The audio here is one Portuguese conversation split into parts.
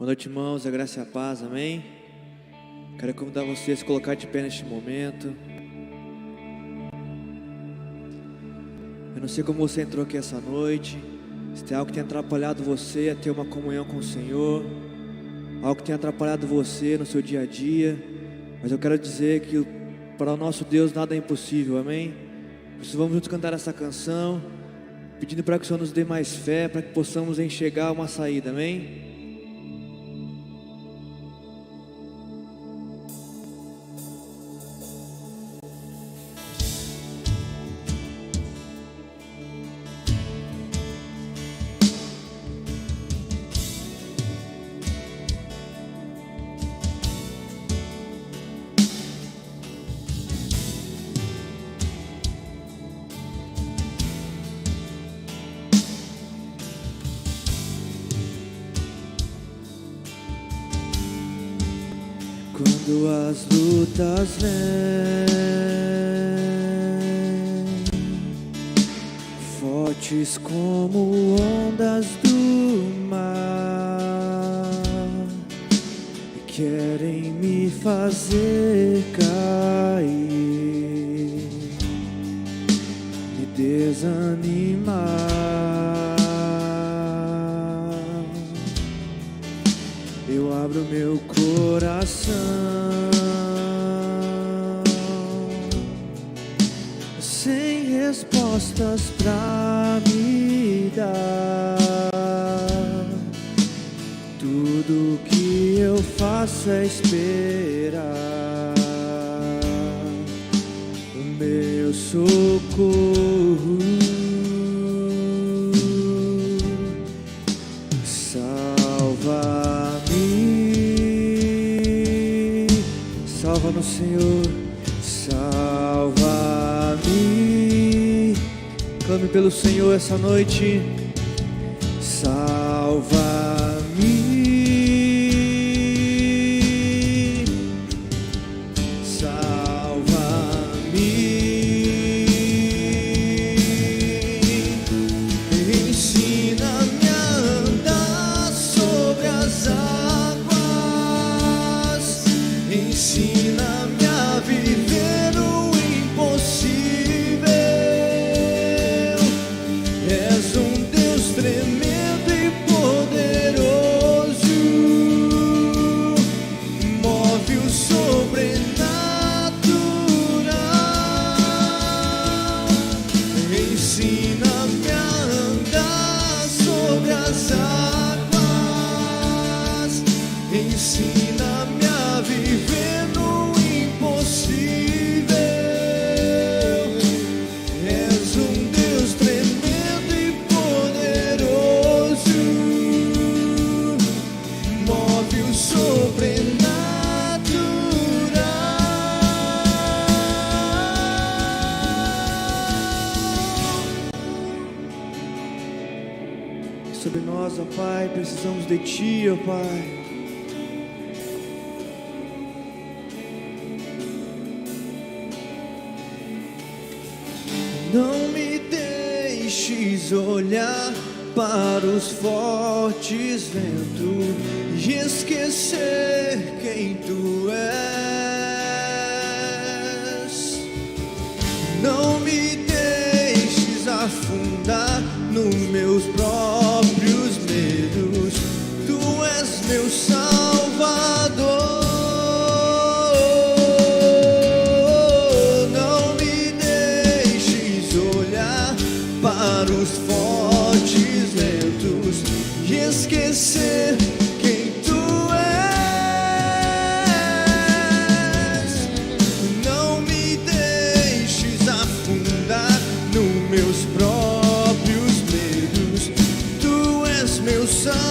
Boa noite, irmãos, a graça e a paz, amém? Quero convidar vocês a se colocar de pé neste momento. Eu não sei como você entrou aqui essa noite, se tem algo que tem atrapalhado você a ter uma comunhão com o Senhor, algo que tem atrapalhado você no seu dia a dia, mas eu quero dizer que para o nosso Deus nada é impossível, amém? Por isso vamos juntos cantar essa canção, pedindo para que o Senhor nos dê mais fé, para que possamos enxergar uma saída, amém? Quando as lutas vêm, fortes como ondas do mar, querem me fazer cair, me desanimar. Eu abro meu coração sem respostas pra me dar. Tudo que eu faço é esperar o meu socorro. Salva-nos, Senhor, salva-me. Clame pelo Senhor essa noite. Salva-me, salva-me. Ensina-me a andar sobre as águas. Ensina-me a viver o impossível. És um Deus tremendo e poderoso. Move o sobrenatural. Ensina-me a andar sobre as águas. Ensina-me a viver no impossível. És um Deus tremendo e poderoso. Move o sobrenatural. Sobre nós, ó Pai, precisamos de Ti, ó Pai. Não me deixes olhar para os fortes ventos e esquecer quem Tu és. Não me deixes afundar nos meus próprios medos. Tu és meu Salvador. Para os fortes ventos e esquecer quem Tu és. Não me deixes afundar nos meus próprios medos. Tu és meu Salvador.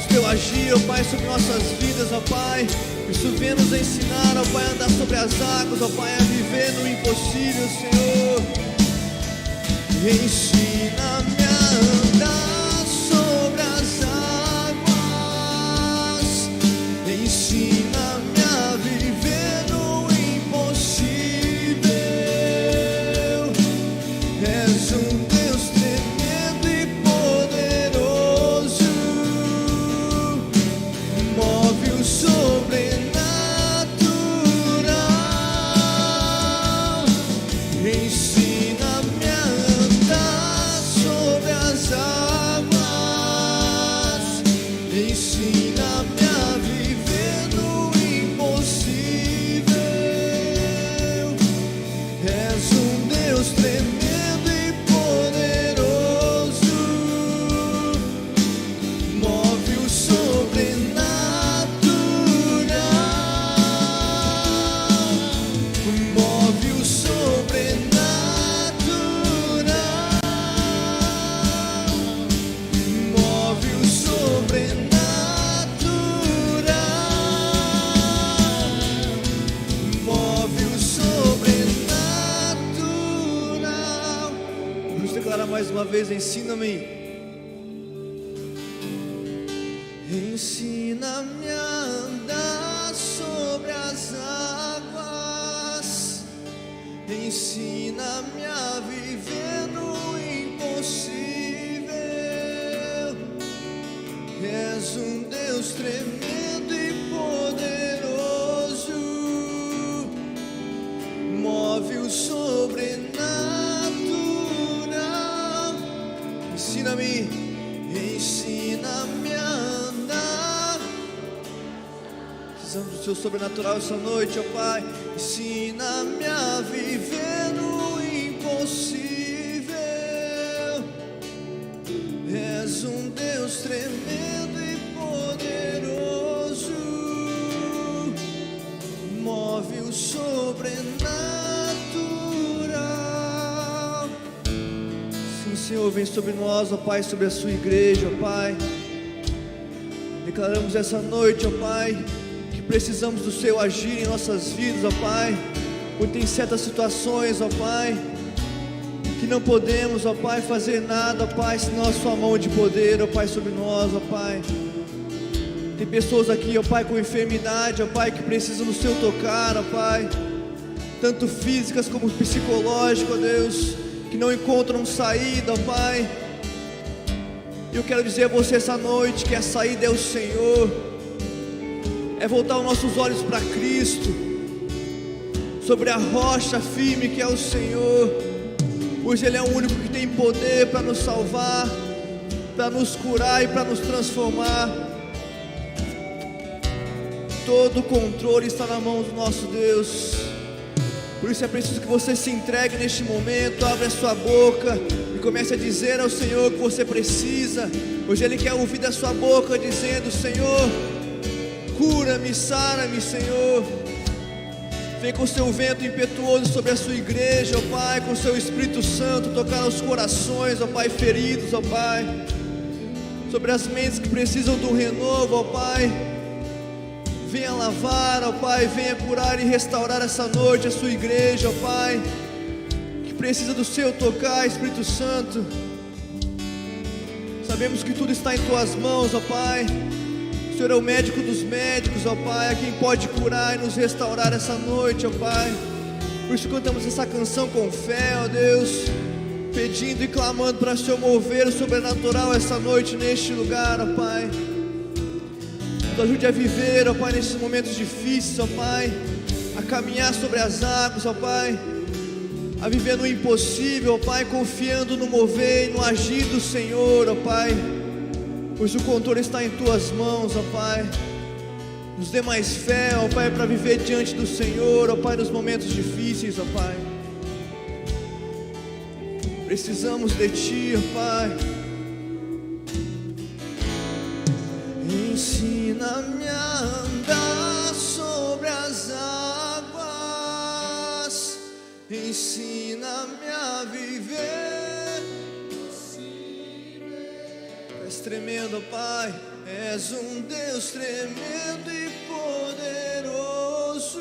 Teu agir, ó Pai, sobre nossas vidas, ó Pai. Isso vem nos ensinar, ó Pai, a andar sobre as águas, ó Pai, a viver no impossível, Senhor. Ensina-me a andar sobre as águas, ensina-me a viver no impossível. És um Deus tremendo e poderoso, move o sobrenatural. Ensina-me a andar sobre as águas, ensina-me a viver no impossível. És um Deus tremendo e poderoso, move o sobrenatural, move o sobrenatural, move o sobrenatural, move o sobrenatural. Vamos declarar mais uma vez: ensina-me. Ensina-me a andar sobre as águas, ensina-me a viver no impossível. És um Deus tremendo e poderoso, move o sobrenatural. Ensina-me, ensina-me a andar. Precisamos do seu sobrenatural essa noite, ó Pai. Ensina-me a viver no impossível. És um Deus tremendo e poderoso, move o sobrenatural. Sim, Senhor, vem sobre nós, ó Pai, sobre a sua igreja, ó Pai. Declaramos essa noite, ó Pai, que precisamos do seu agir em nossas vidas, ó Pai. Porque tem certas situações, ó Pai, que não podemos, ó Pai, fazer nada, ó Pai, senão a sua mão de poder, ó Pai, sobre nós, ó Pai. Tem pessoas aqui, ó Pai, com enfermidade, ó Pai, que precisam do seu tocar, ó Pai, tanto físicas como psicológicas, ó Deus, que não encontram saída, ó Pai. E eu quero dizer a você essa noite que a saída é o Senhor, é voltar os nossos olhos para Cristo, sobre a rocha firme que é o Senhor, pois Ele é o único que tem poder para nos salvar, para nos curar e para nos transformar. Todo o controle está na mão do nosso Deus. Por isso é preciso que você se entregue neste momento, abra a sua boca e comece a dizer ao Senhor o que você precisa. Hoje Ele quer ouvir da sua boca dizendo: Senhor, cura-me, sara-me, Senhor. Vem com o seu vento impetuoso sobre a sua igreja, ó Pai, com o seu Espírito Santo, tocar nos corações, ó Pai, feridos, ó Pai, sobre as mentes que precisam de um renovo, ó Pai. Venha lavar, ó Pai, venha curar e restaurar essa noite a sua igreja, ó Pai, que precisa do seu tocar, Espírito Santo. Sabemos que tudo está em tuas mãos, ó Pai. O Senhor é o médico dos médicos, ó Pai, é quem pode curar e nos restaurar essa noite, ó Pai. Por isso cantamos essa canção com fé, ó Deus, pedindo e clamando para o Senhor mover o sobrenatural essa noite neste lugar, ó Pai. Nos ajude a viver, ó Pai, nesses momentos difíceis, ó Pai, a caminhar sobre as águas, ó Pai, a viver no impossível, ó Pai, confiando no mover e no agir do Senhor, ó Pai, pois o controle está em tuas mãos, ó Pai. Nos dê mais fé, ó Pai, para viver diante do Senhor, ó Pai, nos momentos difíceis, ó Pai. Precisamos de Ti, ó Pai. Ensina-me a andar sobre as águas, ensina-me a viver. És tremendo, Pai, és um Deus tremendo e poderoso,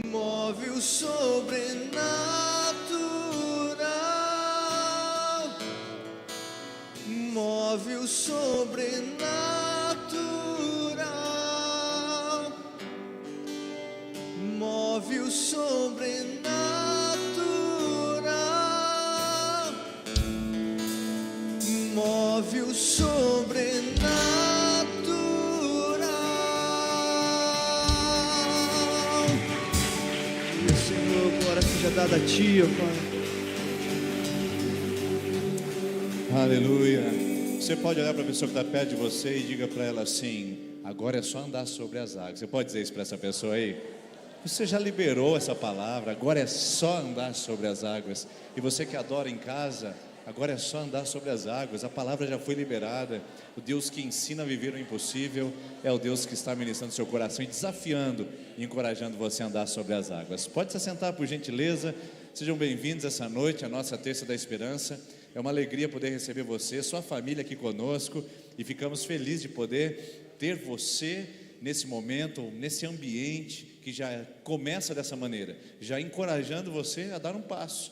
move o sobrenatural, move o sobrenatural, move o sobrenatural, move o sobrenatural. E Senhor, glória seja dada a Ti, ó Pai. Aleluia. Você pode olhar para a pessoa que está perto de você e diga para ela assim: agora é só andar sobre as águas. Você pode dizer isso para essa pessoa aí? Você já liberou essa palavra, agora é só andar sobre as águas. E você que adora em casa, agora é só andar sobre as águas. A palavra já foi liberada. O Deus que ensina a viver o impossível é o Deus que está ministrando seu coração e desafiando e encorajando você a andar sobre as águas. Pode se assentar, por gentileza. Sejam bem-vindos essa noite à nossa Terça da Esperança. É uma alegria poder receber você, sua família aqui conosco, e ficamos felizes de poder ter você nesse momento, nesse ambiente que já começa dessa maneira, já encorajando você a dar um passo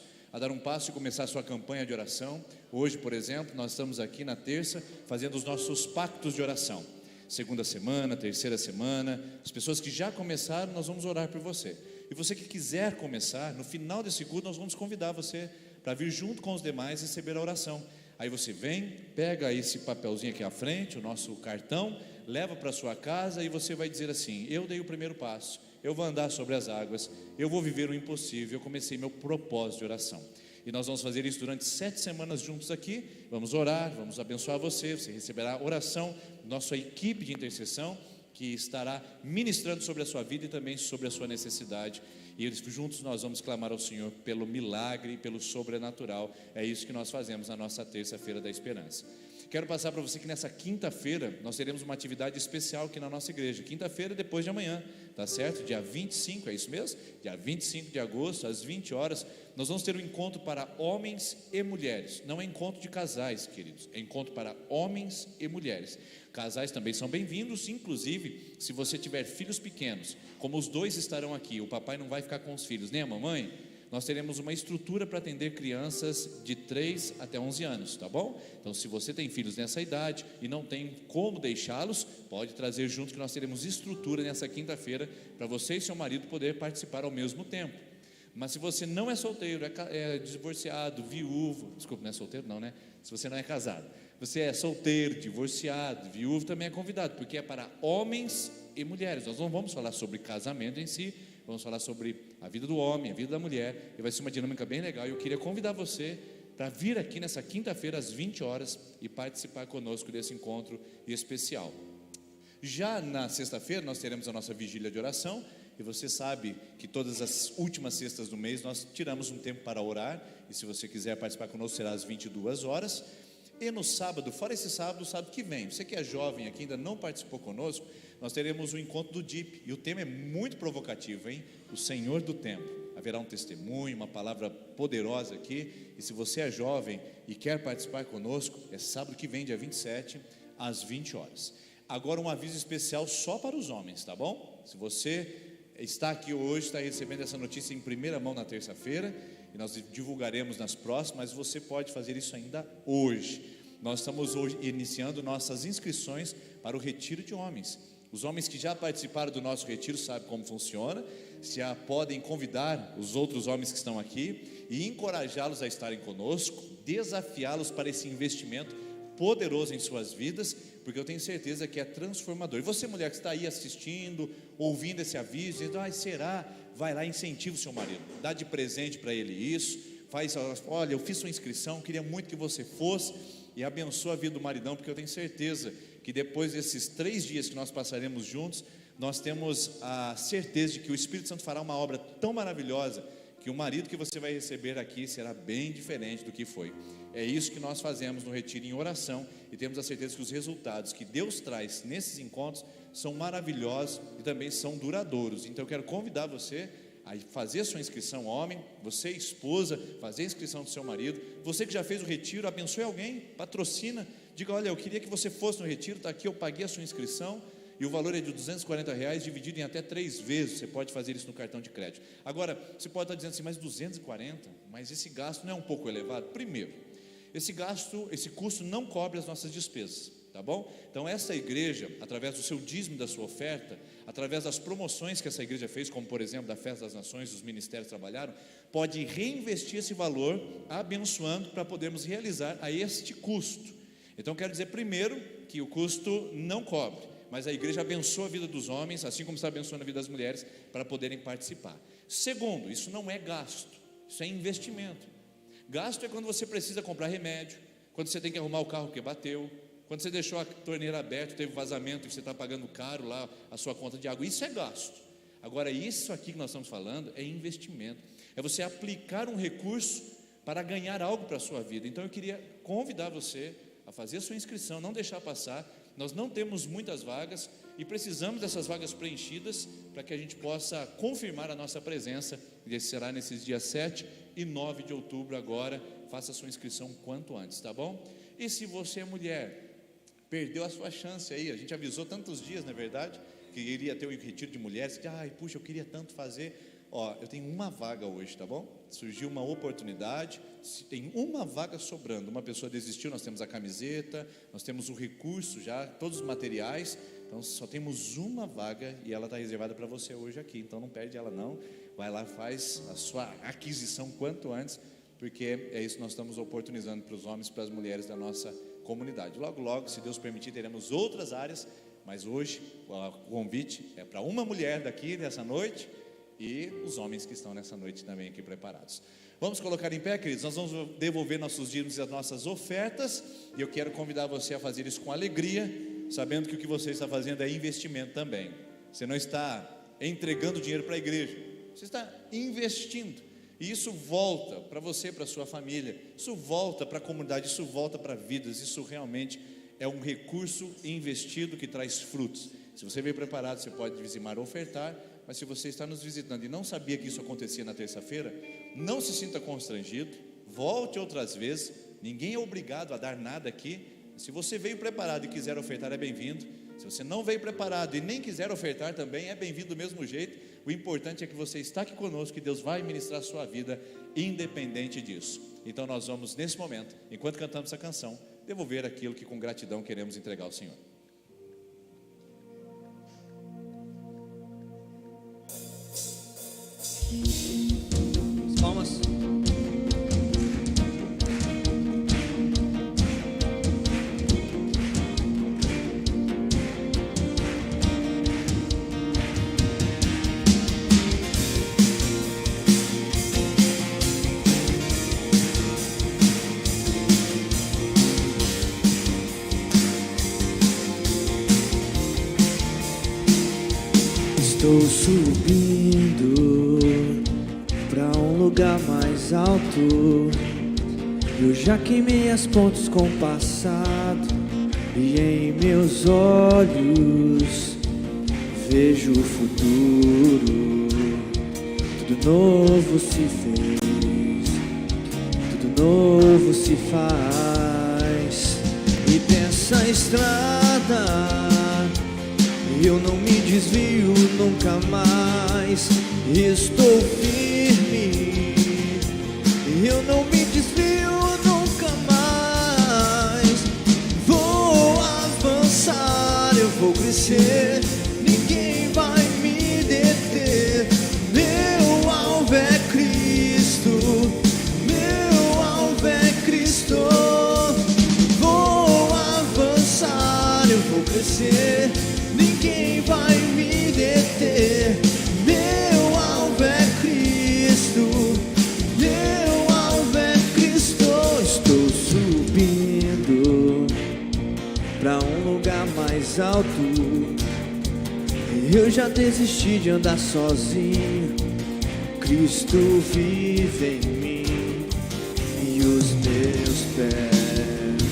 e começar a sua campanha de oração. Hoje, por exemplo, nós estamos aqui na terça fazendo os nossos pactos de oração. Segunda semana, terceira semana, as pessoas que já começaram, nós vamos orar por você. E você que quiser começar, no final desse culto nós vamos convidar você para vir junto com os demais receber a oração. Aí você vem, pega esse papelzinho aqui à frente, o nosso cartão, leva para sua casa e você vai dizer assim: eu dei o primeiro passo, eu vou andar sobre as águas, eu vou viver o impossível, eu comecei meu propósito de oração. E nós vamos fazer isso durante 7 semanas juntos aqui. Vamos orar, vamos abençoar você receberá oração, nossa equipe de intercessão que estará ministrando sobre a sua vida e também sobre a sua necessidade. E juntos nós vamos clamar ao Senhor pelo milagre e pelo sobrenatural. É isso que nós fazemos na nossa terça-feira da esperança. Quero passar para você que nessa quinta-feira nós teremos uma atividade especial aqui na nossa igreja. Quinta-feira depois de amanhã, tá certo? Dia 25, é isso mesmo? Dia 25 de agosto, às 20 horas, nós vamos ter um encontro para homens e mulheres. Não é encontro de casais, queridos, é encontro para homens e mulheres. Casais também são bem-vindos, inclusive se você tiver filhos pequenos, como os dois estarão aqui, o papai não vai ficar com os filhos, nem a mamãe, nós teremos uma estrutura para atender crianças de 3 até 11 anos, tá bom? Então se você tem filhos nessa idade e não tem como deixá-los, pode trazer junto que nós teremos estrutura nessa quinta-feira para você e seu marido poder participar ao mesmo tempo. Mas se você não é solteiro, é divorciado, viúvo, desculpa, não é solteiro não, né? Se você não é casado, você é solteiro, divorciado, viúvo, também é convidado, porque é para homens e mulheres. Nós não vamos falar sobre casamento em si, vamos falar sobre a vida do homem, a vida da mulher, e vai ser uma dinâmica bem legal. E eu queria convidar você para vir aqui nessa quinta-feira às 20 horas e participar conosco desse encontro especial. Já na sexta-feira nós teremos a nossa vigília de oração, e você sabe que todas as últimas sextas do mês nós tiramos um tempo para orar, e se você quiser participar conosco será às 22 horas. E no sábado, fora esse sábado, o sábado que vem, você que é jovem aqui, ainda não participou conosco, nós teremos o encontro do DIP, e o tema é muito provocativo, hein? O Senhor do Tempo. Haverá um testemunho, uma palavra poderosa aqui, e se você é jovem e quer participar conosco, é sábado que vem, dia 27, às 20 horas. Agora um aviso especial só para os homens, tá bom? Se você está aqui hoje, está recebendo essa notícia em primeira mão na terça-feira, e nós divulgaremos nas próximas, mas você pode fazer isso ainda hoje. Nós estamos hoje iniciando nossas inscrições para o retiro de homens. Os homens que já participaram do nosso retiro sabem como funciona, já podem convidar os outros homens que estão aqui e encorajá-los a estarem conosco, desafiá-los para esse investimento poderoso em suas vidas, porque eu tenho certeza que é transformador. E você, mulher que está aí assistindo, ouvindo esse aviso, dizendo: será? Vai lá, incentiva o seu marido, dá de presente para ele isso, olha, eu fiz sua inscrição, queria muito que você fosse, e abençoa a vida do maridão, porque eu tenho certeza que depois desses 3 dias que nós passaremos juntos, nós temos a certeza de que o Espírito Santo fará uma obra tão maravilhosa, que o marido que você vai receber aqui será bem diferente do que foi. É isso que nós fazemos no retiro em oração, e temos a certeza que os resultados que Deus traz nesses encontros são maravilhosos e também são duradouros. Então eu quero convidar você a fazer a sua inscrição, homem, você esposa, fazer a inscrição do seu marido, você que já fez o retiro, abençoe alguém, patrocina, diga: olha, eu queria que você fosse no retiro, está aqui, eu paguei a sua inscrição, e o valor é de R$240, dividido em até 3 vezes, você pode fazer isso no cartão de crédito. Agora, você pode estar dizendo assim: mas 240, mas esse gasto não é um pouco elevado? Primeiro, Esse custo não cobre as nossas despesas, tá bom? Então essa igreja, através do seu dízimo, da sua oferta, através das promoções que essa igreja fez, como por exemplo da Festa das Nações, os ministérios trabalharam, pode reinvestir esse valor, abençoando, para podermos realizar a este custo. Então quero dizer primeiro que o custo não cobre, mas a igreja abençoa a vida dos homens, assim como está abençoando a vida das mulheres, para poderem participar. Segundo, isso não é gasto, isso é investimento. Gasto é quando você precisa comprar remédio, quando você tem que arrumar o carro que bateu, quando você deixou a torneira aberta, teve vazamento e você está pagando caro lá a sua conta de água, isso é gasto. Agora isso aqui que nós estamos falando é investimento, é você aplicar um recurso para ganhar algo para a sua vida. Então eu queria convidar você a fazer a sua inscrição, não deixar passar. Nós não temos muitas vagas e precisamos dessas vagas preenchidas para que a gente possa confirmar a nossa presença, e será nesses dias 7 e 9 de outubro agora. Faça a sua inscrição quanto antes, tá bom? E se você é mulher, perdeu a sua chance aí, a gente avisou tantos dias, não é verdade, que iria ter um retiro de mulheres, que puxa, eu queria tanto fazer. Eu tenho uma vaga hoje, tá bom? Surgiu uma oportunidade, tem uma vaga sobrando, uma pessoa desistiu, nós temos a camiseta, nós temos o recurso já, todos os materiais, então só temos uma vaga e ela está reservada para você hoje aqui, então não perde ela não, vai lá, faz a sua aquisição quanto antes, porque é isso que nós estamos oportunizando para os homens e para as mulheres da nossa comunidade. Logo, logo, se Deus permitir, teremos outras áreas, mas hoje o convite é para uma mulher daqui nessa noite, e os homens que estão nessa noite também aqui preparados. Vamos colocar em pé, queridos, nós vamos devolver nossos dízimos e as nossas ofertas, e eu quero convidar você a fazer isso com alegria, sabendo que o que você está fazendo é investimento também. Você não está entregando dinheiro para a igreja, você está investindo, e isso volta para você, para a sua família, isso volta para a comunidade, isso volta para vidas, isso realmente é um recurso investido que traz frutos. Se você veio preparado, você pode dizimar ou ofertar. Mas se você está nos visitando e não sabia que isso acontecia na terça-feira, não se sinta constrangido, volte outras vezes, ninguém é obrigado a dar nada aqui. Se você veio preparado e quiser ofertar, é bem-vindo. Se você não veio preparado e nem quiser ofertar também, é bem-vindo do mesmo jeito. O importante é que você está aqui conosco, que Deus vai ministrar a sua vida, independente disso. Então nós vamos nesse momento, enquanto cantamos essa canção, devolver aquilo que com gratidão queremos entregar ao Senhor. Palmas. Estou subindo pra um lugar mais alto. Eu já queimei as pontes com o passado, e em meus olhos vejo o futuro. Tudo novo se fez, tudo novo se faz. E dessa estrada eu não me desvio nunca mais. Estou firme, eu não me desvio nunca mais. Vou avançar, eu vou crescer, ninguém vai me deter. Meu alvo é Cristo, meu alvo é Cristo. Vou avançar, eu vou crescer, ninguém vai me deter. Meu alvo é Cristo, meu alvo é Cristo. Estou subindo pra um lugar mais alto. Eu já desisti de andar sozinho. Cristo vive em mim, e os meus pés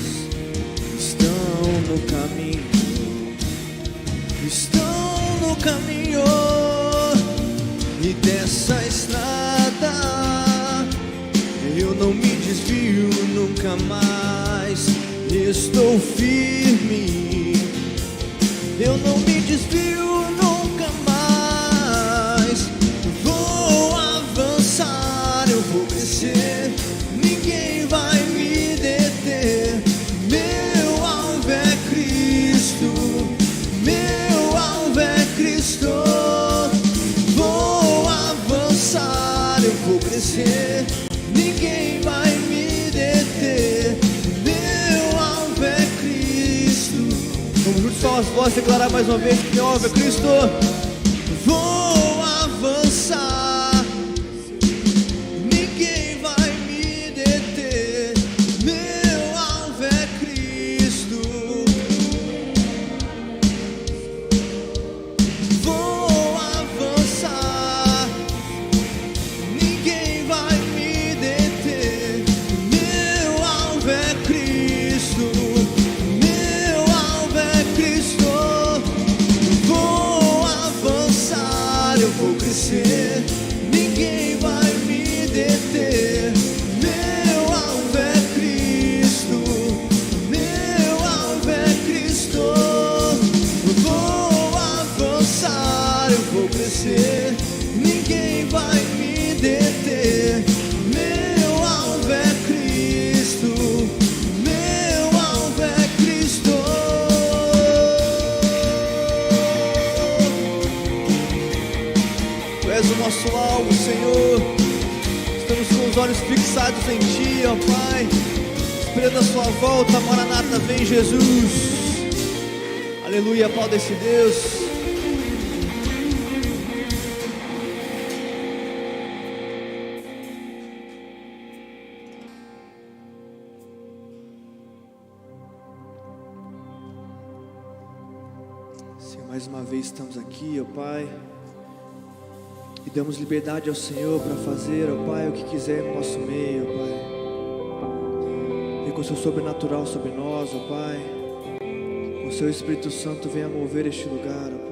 estão no caminho, estão no caminho. E dessa estrada eu não me desvio nunca mais. Estou firme, eu não me desvio nunca mais. Vou avançar, eu vou crescer, ninguém vai me deter. Posso declarar mais uma vez que me ouve, Cristo? Vou avançar, ninguém vai me deter. Meu alvo é Cristo. Vou avançar, ninguém vai me deter. Meu alvo é Cristo. Meu alvo é Cristo. Vou avançar, eu vou crescer, ninguém vai me deter. Meu alvo é Cristo. Meu alvo é Cristo. Vou avançar, eu vou crescer, ninguém vai me deter. Meu alvo é Cristo. Meu alvo é Cristo. Tu és o nosso alvo, Senhor. Estamos com os olhos fixados em Ti, ó Pai, esperando a Sua volta. Maranata, vem Jesus. Aleluia, pau desse Deus. Senhor, mais uma vez estamos aqui, ó Pai, e damos liberdade ao Senhor para fazer, ó Pai, o que quiser no nosso meio, ó Pai. Vem com o Seu sobrenatural sobre nós, ó Pai. O Seu Espírito Santo venha mover este lugar, ó Pai.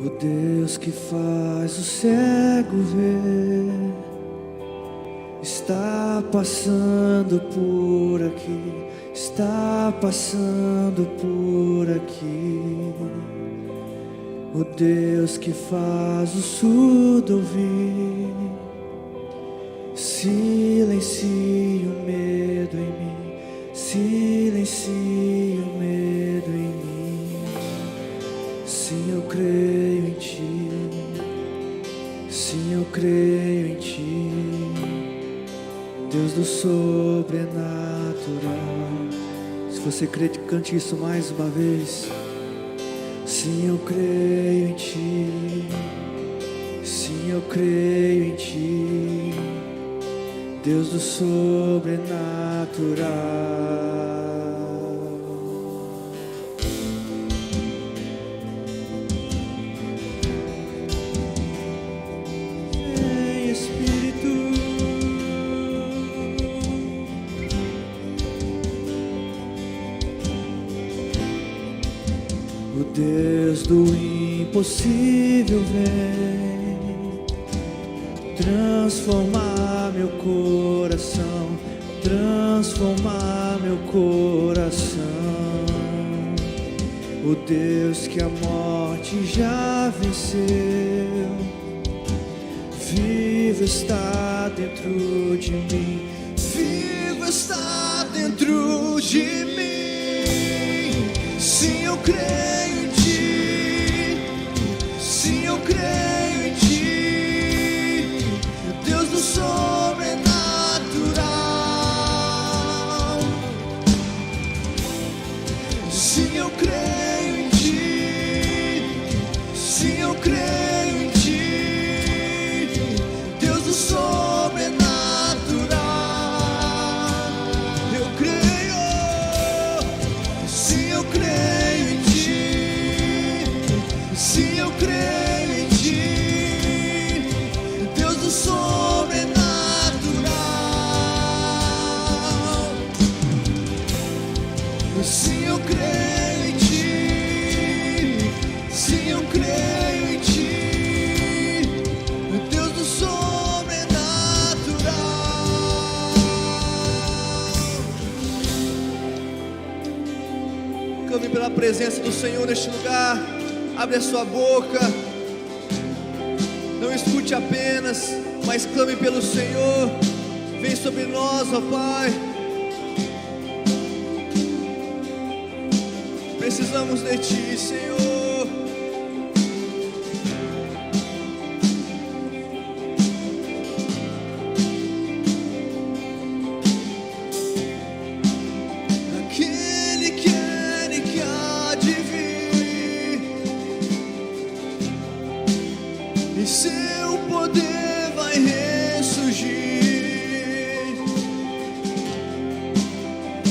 O Deus que faz o cego ver está passando por aqui, está passando por aqui. O Deus que faz o surdo ouvir, silencie o medo em mim, silencie o medo em mim. Sim, eu creio em Ti, sim, eu creio em Ti, Deus do sobrenatural. Se você crê, cante isso mais uma vez. Sim, eu creio em Ti, sim, eu creio em Ti, Deus do sobrenatural. Vem, Espírito. O Deus do impossível vem transformar meu coração, transformar meu coração. O Deus que a morte já venceu, vivo está dentro de mim, Vivo está dentro de mim. Sim, eu creio em Ti. Sim, eu creio em Ti, Deus do sobrenatural. Sim, eu creio em Ti. Sim, eu creio em Ti, Deus do sobrenatural. Eu creio. Sim, eu creio em Ti. Sim, eu creio em Ti, Deus do sobrenatural. Sim, eu creio em Ti. Sim, eu creio em Ti, Deus do sobrenatural. Clame pela presença do Senhor neste lugar. Abre a sua boca. Não escute apenas, mas clame pelo Senhor. Vem sobre nós, ó Pai. Precisamos de Ti, Senhor. e seu poder vai ressurgir.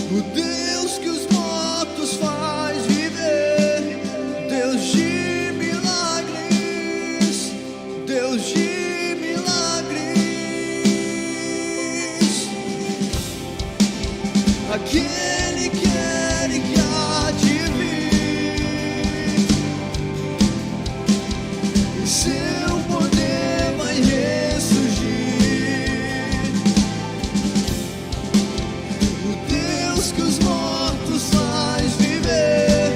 O Deus que os mortos faz viver, Deus de milagres, Deus de milagres. Aquele que era e que há de vir, e seu poder vai ressurgir. O Deus que os mortos faz viver,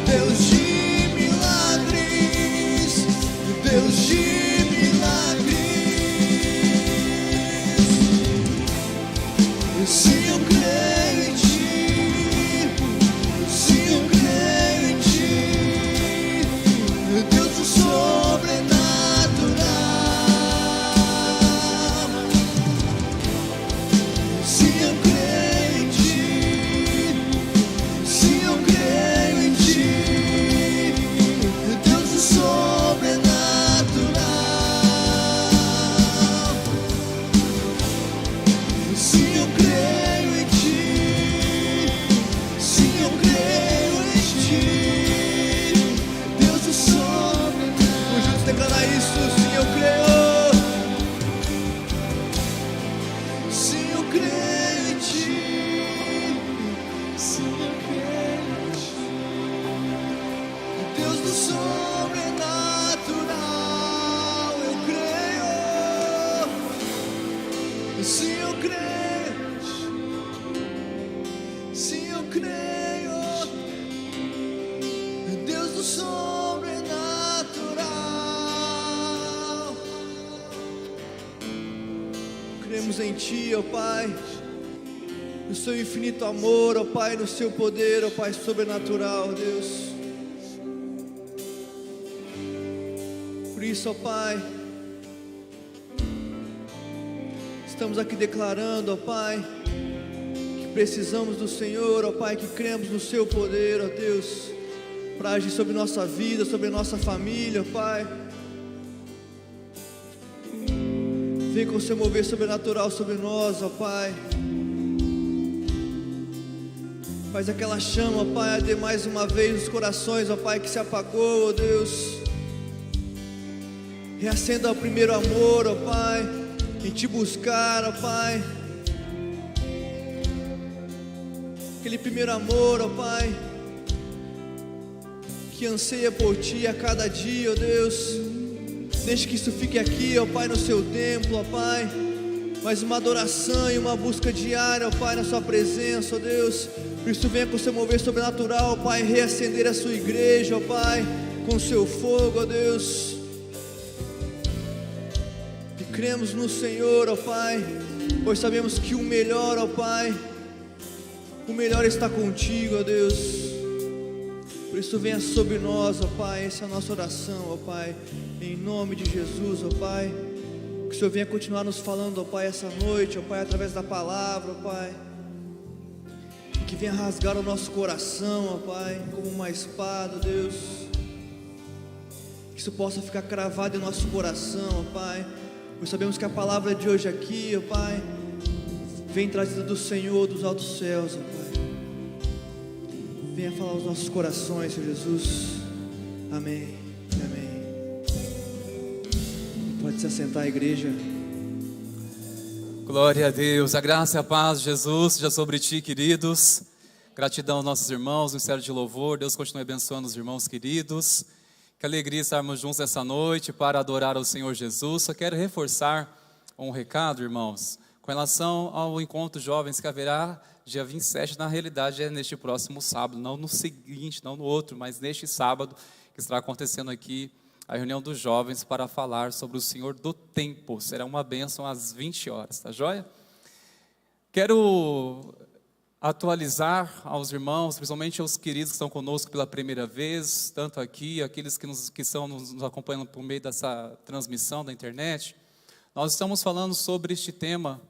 Deus de milagres, Deus de milagres. Se eu creio em ti, se eu creio em ti, Deus do sobrenatural. Se eu creio em ti, se eu creio em ti, Deus do sobrenatural. Se eu creio em ti, se eu creio em ti, Deus do sobrenatural. Vamos juntos declarar isso. Se eu creio, se eu creio em ti, se eu creio em ti, Deus do sobrenatural. Eu creio. Se eu creio, se eu creio, Deus do sobrenatural. Cremos em ti, ó Pai, no seu infinito amor, ó Pai, no seu poder, ó Pai, sobrenatural, Deus. Por isso, ó Pai, estamos aqui declarando, ó Pai, que precisamos do Senhor, ó Pai, que cremos no seu poder, ó Deus, para agir sobre nossa vida, sobre nossa família, ó Pai. Vem com o seu mover sobrenatural sobre nós, ó Pai. Faz aquela chama, ó Pai, arder mais uma vez nos corações, ó Pai, que se apagou, ó Deus. Reacenda o primeiro amor, ó Pai, em te buscar, ó Pai. Aquele primeiro amor, ó Pai, que anseia por ti a cada dia, ó Deus. Deixe que isso fique aqui, ó Pai, no seu templo, ó Pai. Mas uma adoração e uma busca diária, ó Pai, na sua presença, ó Deus. Por isso venha com o seu mover sobrenatural, ó Pai, reacender a sua igreja, ó Pai, com o seu fogo, ó Deus. E cremos no Senhor, ó Pai, pois sabemos que o melhor, ó Pai, o melhor está contigo, ó Deus. Por isso venha sobre nós, ó Pai, essa é a nossa oração, ó Pai, em nome de Jesus, ó Pai. Que o Senhor venha continuar nos falando, ó Pai, essa noite, ó Pai, através da palavra, ó Pai. Que venha rasgar o nosso coração, ó Pai, como uma espada, ó Deus. Que isso possa ficar cravado em nosso coração, ó Pai. Pois sabemos que a palavra de hoje aqui, ó Pai, vem trazida do Senhor, dos altos céus, ó Pai. Venha falar aos nossos corações, Senhor Jesus. Amém. Amém. Pode se assentar, igreja. Glória a Deus. A graça e a paz de Jesus seja sobre ti, queridos. Gratidão aos nossos irmãos, ministério de louvor. Deus continue abençoando os irmãos queridos. Que alegria estarmos juntos essa noite para adorar ao Senhor Jesus. Só quero reforçar um recado, irmãos, com relação ao encontro jovens que haverá dia 27, na realidade é neste próximo sábado, não no seguinte, não no outro, mas neste sábado que estará acontecendo aqui a reunião dos jovens para falar sobre o Senhor do tempo. Será uma bênção às 20 horas, tá joia? Quero atualizar aos irmãos, principalmente aos queridos que estão conosco pela primeira vez, tanto aqui, aqueles que estão nos acompanhando por meio dessa transmissão da internet. Nós estamos falando sobre este tema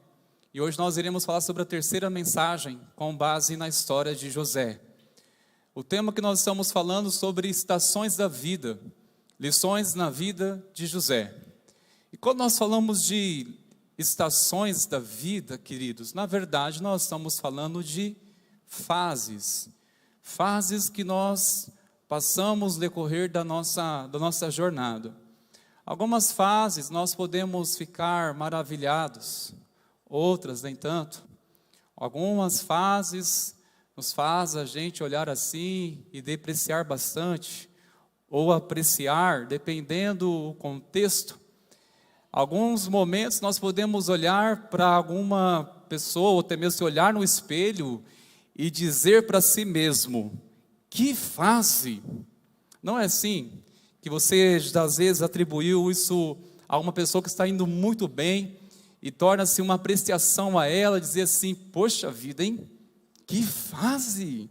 e hoje nós iremos falar sobre a terceira mensagem com base na história de José. O tema que nós estamos falando sobre estações da vida. lições na vida de José. E quando nós falamos de estações da vida, queridos, na verdade nós estamos falando de fases. Fases que nós passamos no decorrer da nossa jornada. Algumas fases nós podemos ficar maravilhados, outras nem tanto. Algumas fases nos faz a gente olhar assim e depreciar bastante, ou apreciar, dependendo do contexto. Alguns momentos nós podemos olhar para alguma pessoa, ou até mesmo olhar no espelho e dizer para si mesmo: que fase! Não é assim que você às vezes atribuiu isso a uma pessoa que está indo muito bem e torna-se uma apreciação a ela, dizer assim: poxa vida, hein? Que fase!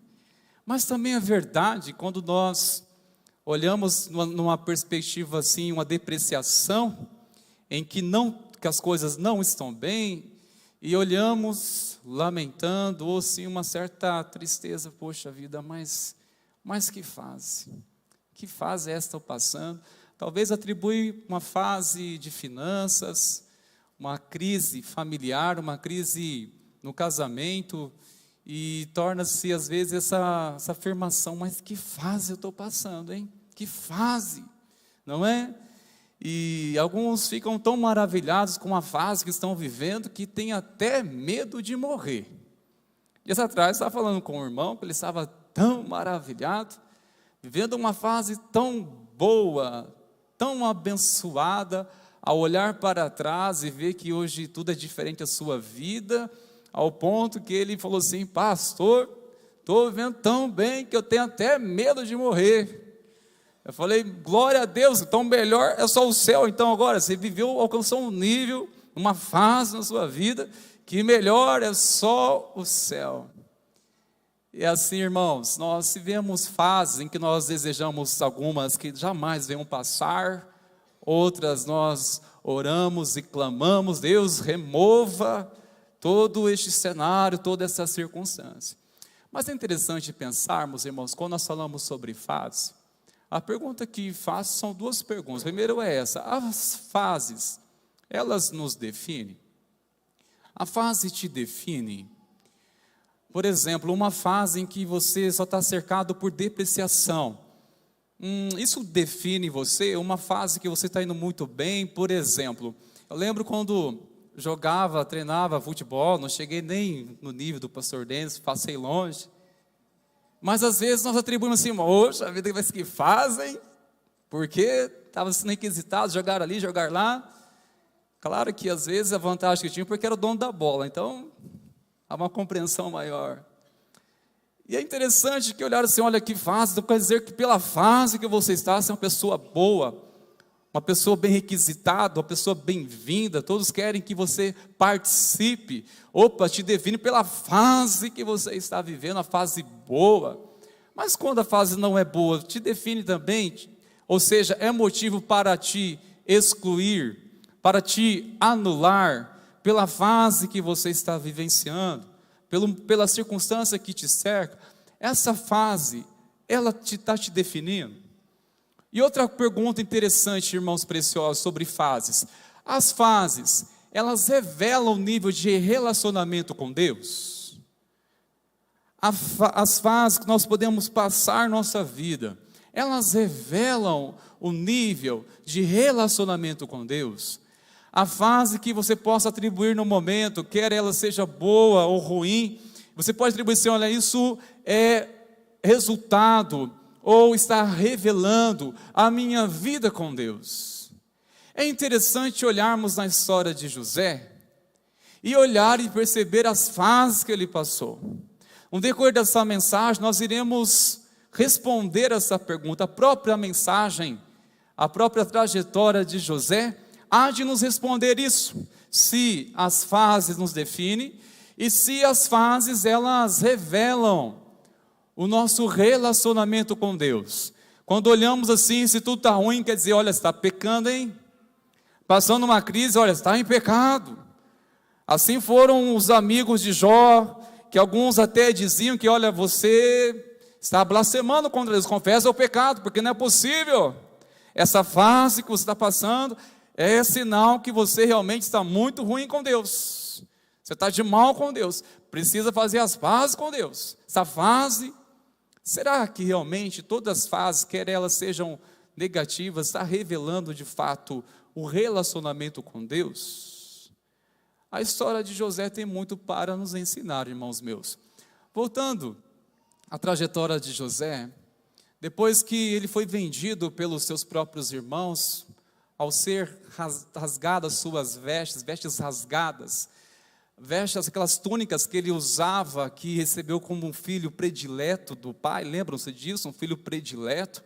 Mas também é verdade, quando nós olhamos numa perspectiva assim, uma depreciação, em que as coisas não estão bem, e olhamos lamentando, ou sim uma certa tristeza: poxa vida, mas que fase é esta estou passando? Talvez atribui uma fase de finanças, uma crise familiar, uma crise no casamento, e torna-se às vezes essa afirmação: mas que fase eu estou passando, hein? Que fase, não é? E alguns ficam tão maravilhados com a fase que estão vivendo que têm até medo de morrer. Dias atrás eu estava falando com um irmão que ele estava tão maravilhado, vivendo uma fase tão boa, tão abençoada, ao olhar para trás e ver que hoje tudo é diferente a sua vida, ao ponto que ele falou assim: pastor, estou vivendo tão bem que eu tenho até medo de morrer. Eu falei: glória a Deus, então melhor é só o céu. Então agora, você viveu, alcançou um nível, uma fase na sua vida, que melhor é só o céu. E assim, irmãos, nós vivemos fases em que nós desejamos algumas que jamais venham passar, outras nós oramos e clamamos: Deus, remova todo este cenário, toda essa circunstância. Mas é interessante pensarmos, irmãos, quando nós falamos sobre fases, a pergunta que faço são duas perguntas. Primeiro é essa: as fases, elas nos definem? A fase te define? Por exemplo, uma fase em que você só está cercado por depreciação. Isso define você? Uma fase que você está indo muito bem, por exemplo. Eu lembro quando jogava, treinava futebol, não cheguei nem no nível do pastor Denis, passei longe. Mas às vezes nós atribuímos assim: poxa, a vida que fazem, porque estava sendo requisitado, jogar ali, jogar lá. Claro que às vezes a vantagem que tinha, porque era o dono da bola, então há uma compreensão maior. E é interessante que olhar assim: olha que fase, não quer dizer que pela fase que você está, você é uma pessoa boa, uma pessoa bem requisitada, uma pessoa bem-vinda, todos querem que você participe. Opa, te define pela fase que você está vivendo, a fase boa. Mas quando a fase não é boa, te define também, ou seja, é motivo para te excluir, para te anular, pela fase que você está vivenciando, pela circunstância que te cerca. Essa fase, ela está te definindo. E outra pergunta interessante, irmãos preciosos, sobre fases: as fases, elas revelam o nível de relacionamento com Deus? As fases que nós podemos passar nossa vida, elas revelam o nível de relacionamento com Deus? A fase que você possa atribuir no momento, quer ela seja boa ou ruim, você pode atribuir assim: olha, isso é resultado, ou está revelando a minha vida com Deus. É interessante olharmos na história de José, e olhar e perceber as fases que ele passou. No decorrer dessa mensagem, nós iremos responder essa pergunta. A própria mensagem, a própria trajetória de José, há de nos responder isso: se as fases nos definem, e se as fases elas revelam o nosso relacionamento com Deus. Quando olhamos assim, se tudo está ruim, quer dizer: olha, você está pecando, hein? Passando uma crise, olha, está em pecado. Assim foram os amigos de Jó, que alguns até diziam que, olha, você está blasfemando contra Deus, confessa o pecado, porque não é possível. Essa fase que você está passando é sinal que você realmente está muito ruim com Deus. Você está de mal com Deus. Precisa fazer as pazes com Deus. Essa fase, será que realmente todas as fases, quer elas sejam negativas, está revelando de fato o relacionamento com Deus? A história de José tem muito para nos ensinar, irmãos meus. Voltando à trajetória de José, depois que ele foi vendido pelos seus próprios irmãos, ao ser rasgadas suas vestes rasgadas, vestes, aquelas túnicas que ele usava, que recebeu como um filho predileto do pai, lembram-se disso? Um filho predileto,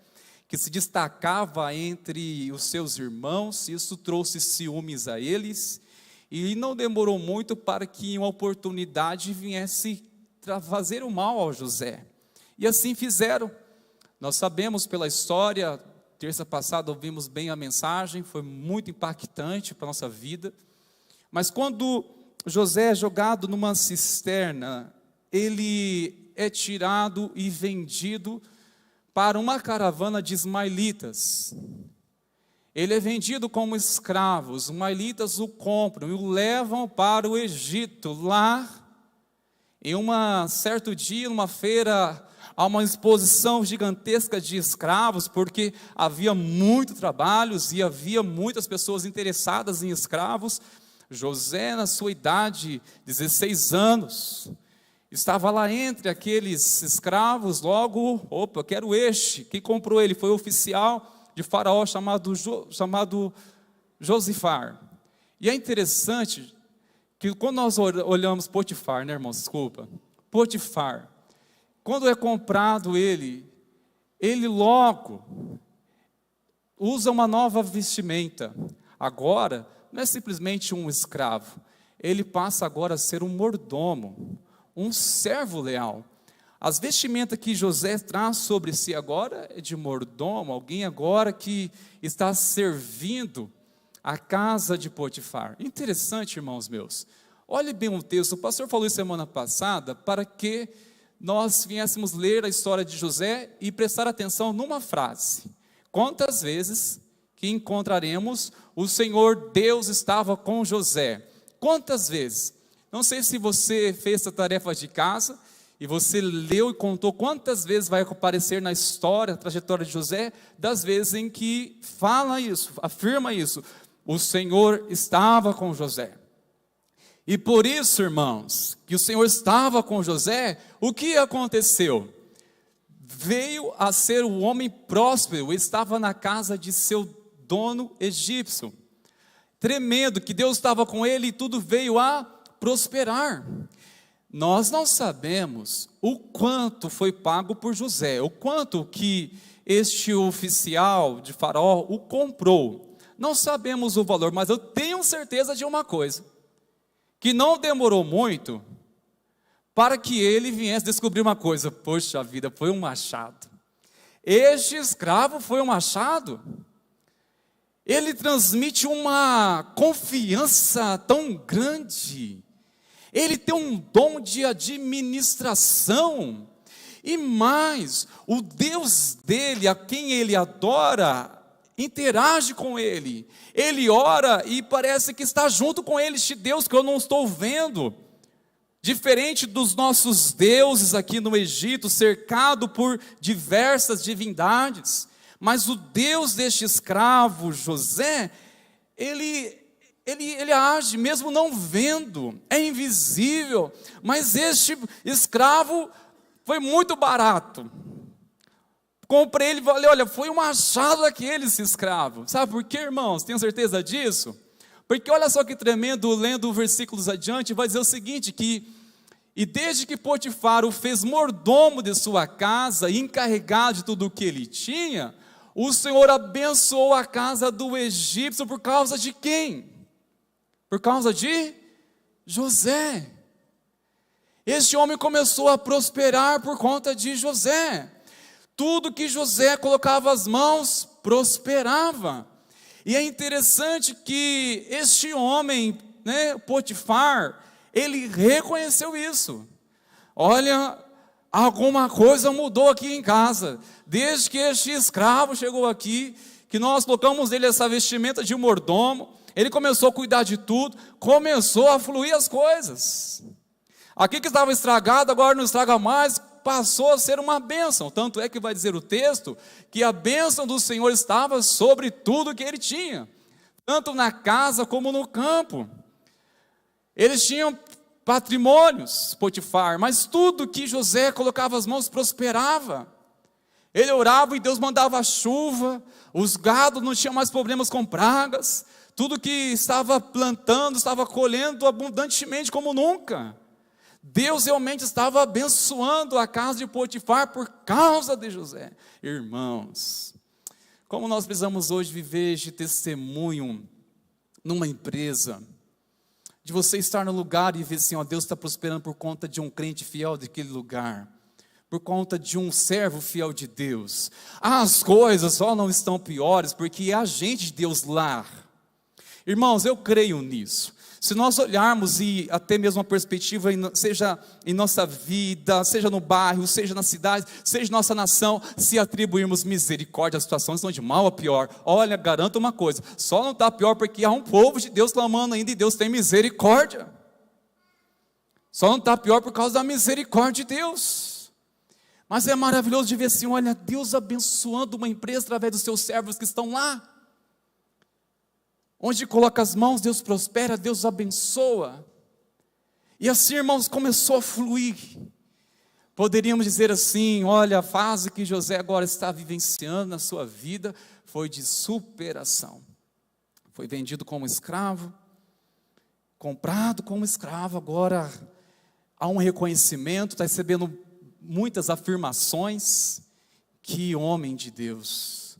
que se destacava entre os seus irmãos, isso trouxe ciúmes a eles, e não demorou muito para que uma oportunidade viesse fazer o mal ao José, e assim fizeram. Nós sabemos pela história, terça passada ouvimos bem a mensagem, foi muito impactante para a nossa vida, mas quando José é jogado numa cisterna, ele é tirado e vendido para uma caravana de ismaelitas. Ele é vendido como escravo, os ismaelitas o compram e o levam para o Egito. Lá, em um certo dia, numa feira, há uma exposição gigantesca de escravos, porque havia muito trabalhos e havia muitas pessoas interessadas em escravos. José, na sua idade, 16 anos, estava lá entre aqueles escravos. Logo, opa, quero este. Quem comprou ele foi o oficial de Faraó chamado Josifar. E é interessante que quando nós olhamos Potifar, né, irmãos, desculpa, Potifar, quando é comprado ele logo usa uma nova vestimenta. Agora, não é simplesmente um escravo, ele passa agora a ser um mordomo, um servo leal. As vestimentas que José traz sobre si agora é de mordomo, alguém agora que está servindo a casa de Potifar. Interessante, irmãos meus. Olhe bem o texto, o pastor falou isso semana passada, para que nós viéssemos ler a história de José e prestar atenção numa frase. Quantas vezes que encontraremos o Senhor Deus estava com José? Quantas vezes? Não sei se você fez essa tarefa de casa e você leu e contou quantas vezes vai aparecer na história, a trajetória de José, das vezes em que fala isso, afirma isso. O Senhor estava com José. E por isso, irmãos, que o Senhor estava com José, o que aconteceu? Veio a ser um homem próspero, estava na casa de seu dono egípcio. Tremendo, que Deus estava com ele e tudo veio a prosperar. Nós não sabemos o quanto foi pago por José, o quanto que este oficial de Faraó o comprou. Não sabemos o valor, mas eu tenho certeza de uma coisa, que não demorou muito para que ele viesse descobrir uma coisa. Poxa vida, foi um machado. Este escravo foi um machado. Ele transmite uma confiança tão grande. Ele tem um dom de administração. E mais, o Deus dele, a quem ele adora, interage com ele. Ele ora e parece que está junto com ele, este Deus que eu não estou vendo. Diferente dos nossos deuses aqui no Egito, cercado por diversas divindades. Mas o Deus deste escravo, José, ele age mesmo não vendo, é invisível. Mas este escravo foi muito barato. Comprei ele e falei, olha, foi um machado daquele esse escravo. Sabe por quê, irmãos? Tenho certeza disso? Porque olha só que tremendo, lendo versículos adiante, vai dizer o seguinte, e desde que Potifar o fez mordomo de sua casa, e encarregado de tudo o que ele tinha, o Senhor abençoou a casa do egípcio por causa de quem? Por causa de José. Este homem começou a prosperar por conta de José. Tudo que José colocava as mãos, prosperava. E é interessante que este homem, Potifar, ele reconheceu isso. Olha, alguma coisa mudou aqui em casa. Desde que este escravo chegou aqui, que nós colocamos nele essa vestimenta de mordomo, ele começou a cuidar de tudo, começou a fluir as coisas. Aqui que estava estragado, agora não estraga mais, passou a ser uma bênção. Tanto é que vai dizer o texto, que a bênção do Senhor estava sobre tudo que ele tinha, tanto na casa como no campo. Eles tinham patrimônios, Potifar, mas tudo que José colocava as mãos prosperava. Ele orava e Deus mandava chuva, os gados não tinham mais problemas com pragas, tudo que estava plantando, estava colhendo abundantemente como nunca. Deus realmente estava abençoando a casa de Potifar por causa de José. Irmãos, como nós precisamos hoje viver de testemunho numa empresa, de você estar no lugar e ver assim, ó, Deus está prosperando por conta de um crente fiel daquele lugar, por conta de um servo fiel de Deus. As coisas só não estão piores porque há gente de Deus lá. Irmãos, eu creio nisso. Se nós olharmos e até mesmo a perspectiva, seja em nossa vida, seja no bairro, seja na cidade, seja em nossa nação, se atribuirmos misericórdia, as situações estão de mal a pior. Olha, garanto uma coisa, só não está pior porque há um povo de Deus clamando ainda e Deus tem misericórdia. Só não está pior por causa da misericórdia de Deus. Mas é maravilhoso de ver assim, olha, Deus abençoando uma empresa através dos seus servos que estão lá. Onde coloca as mãos, Deus prospera, Deus abençoa. E assim, irmãos, começou a fluir. Poderíamos dizer assim, olha, a fase que José agora está vivenciando na sua vida foi de superação. Foi vendido como escravo, comprado como escravo, agora há um reconhecimento, está recebendo muitas afirmações. Que homem de Deus,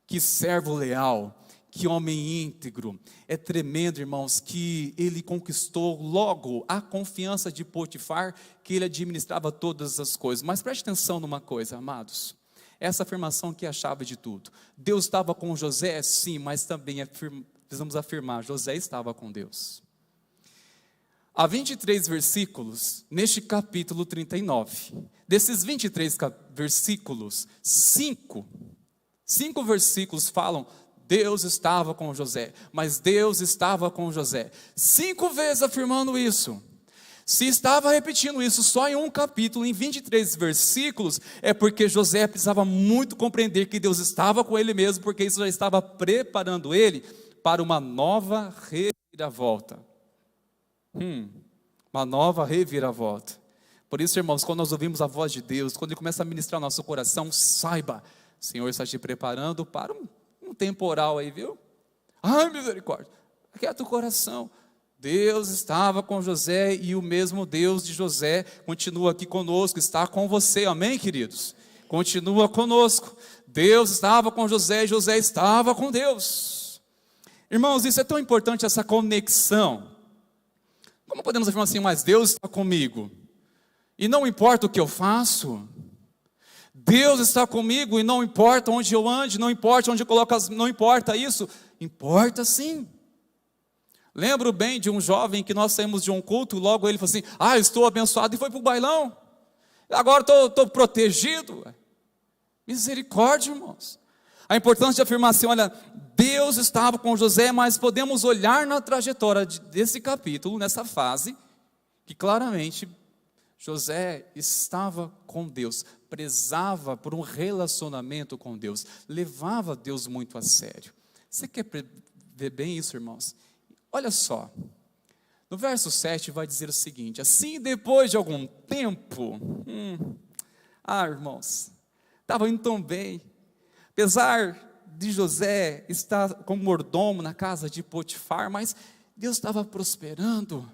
que servo leal, que homem íntegro. É tremendo, irmãos, que ele conquistou logo a confiança de Potifar, que ele administrava todas as coisas. Mas preste atenção numa coisa, amados, essa afirmação que é a chave de tudo. Deus estava com José, sim, mas também precisamos afirmar, José estava com Deus. Há 23 versículos neste capítulo 39. Desses 23 versículos, 5 versículos falam Deus estava com José, mas Deus estava com José. 5 vezes afirmando isso. Se estava repetindo isso só em um capítulo, em 23 versículos, é porque José precisava muito compreender que Deus estava com ele mesmo, porque isso já estava preparando ele para uma nova reviravolta. Uma nova reviravolta. Por isso, irmãos, quando nós ouvimos a voz de Deus, quando Ele começa a ministrar nosso coração, saiba, o Senhor está te preparando para um temporal aí, viu? Ai, misericórdia, aquieta o coração. Deus estava com José e o mesmo Deus de José continua aqui conosco, está com você, amém, queridos? Continua conosco. Deus estava com José e José estava com Deus. Irmãos, isso é tão importante, essa conexão. Como podemos afirmar assim, mas Deus está comigo e não importa o que eu faço? Deus está comigo e não importa onde eu ande, não importa onde eu coloco não importa isso, importa sim. Lembro bem de um jovem que nós saímos de um culto, logo ele falou assim, estou abençoado, e foi para o bailão, agora estou protegido. Misericórdia, irmãos. A importância de afirmar assim, olha, Deus estava com José, mas podemos olhar na trajetória desse capítulo, nessa fase, que claramente José estava com Deus, prezava por um relacionamento com Deus, levava Deus muito a sério. Você quer ver bem isso, irmãos? Olha só, no verso 7 vai dizer o seguinte, assim depois de algum tempo, irmãos, estava indo tão bem, apesar de José estar como mordomo na casa de Potifar, mas Deus estava prosperando,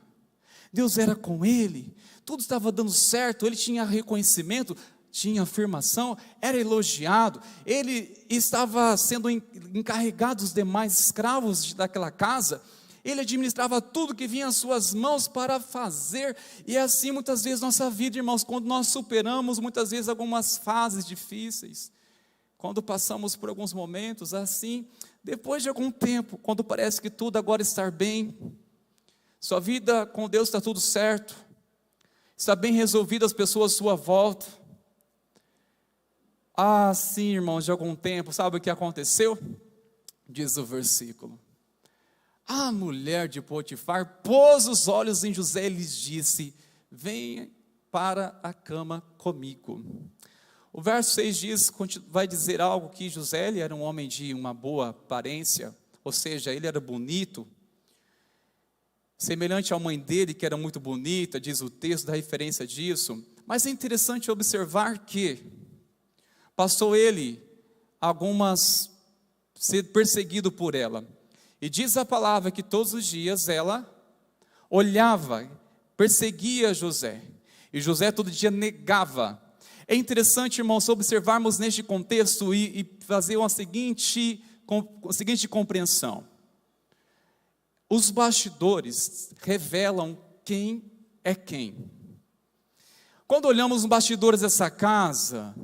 Deus era com ele, tudo estava dando certo, ele tinha reconhecimento, tinha afirmação, era elogiado, ele estava sendo encarregado dos demais escravos daquela casa, ele administrava tudo que vinha às suas mãos para fazer, e é assim muitas vezes nossa vida, irmãos, quando nós superamos muitas vezes algumas fases difíceis, quando passamos por alguns momentos assim, depois de algum tempo, quando parece que tudo agora está bem, sua vida com Deus está tudo certo, está bem resolvido, as pessoas à sua volta, sim, irmãos, de algum tempo, sabe o que aconteceu? diz o versículo. A mulher de Potifar pôs os olhos em José e lhes disse: venha para a cama comigo. O verso 6 diz, vai dizer algo que José, ele era um homem de uma boa aparência, ou seja, ele era bonito, semelhante à mãe dele, que era muito bonita, diz o texto, da referência disso. Mas é interessante observar que passou ele ser perseguido por ela. E diz a palavra que todos os dias ela olhava, perseguia José. E José todo dia negava. É interessante, irmãos, observarmos neste contexto e fazer a seguinte compreensão. Os bastidores revelam quem é quem. Quando olhamos os bastidores dessa casa,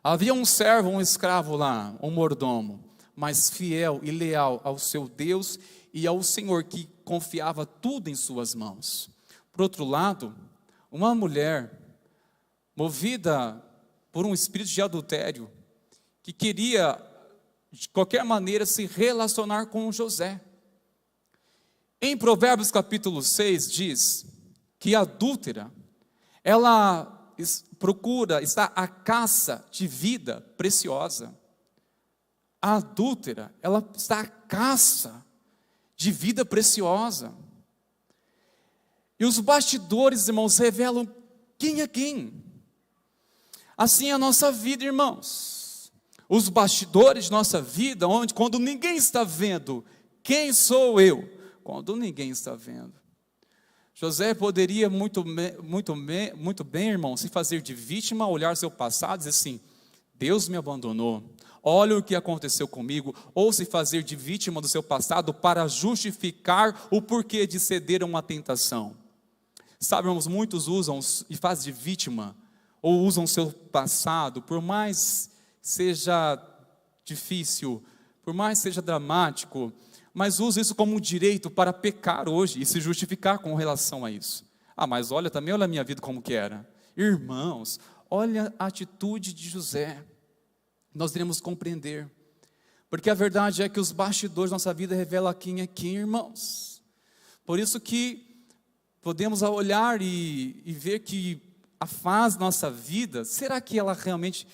havia um servo, um escravo lá, um mordomo, mas fiel e leal ao seu Deus e ao Senhor, que confiava tudo em suas mãos. Por outro lado, uma mulher movida por um espírito de adultério, que queria de qualquer maneira se relacionar com José. Em Provérbios capítulo 6 diz que a adúltera, ela está à caça de vida preciosa. A adúltera, ela está à caça de vida preciosa. E os bastidores, irmãos, revelam quem é quem. Assim é a nossa vida, irmãos. Os bastidores de nossa vida, quando ninguém está vendo, quem sou eu? Quando ninguém está vendo. José poderia muito bem, irmão, se fazer de vítima, olhar seu passado e dizer assim: Deus me abandonou, olha o que aconteceu comigo, ou se fazer de vítima do seu passado para justificar o porquê de ceder a uma tentação. Sabe, irmãos, muitos usam e fazem de vítima, ou usam seu passado, por mais seja difícil, por mais seja dramático, mas usa isso como um direito para pecar hoje e se justificar com relação a isso. Mas olha a minha vida como que era. Irmãos, olha a atitude de José. Nós iremos compreender. Porque a verdade é que os bastidores da nossa vida revelam quem é quem, irmãos. Por isso que podemos olhar e ver que a fase da nossa vida, será que ela realmente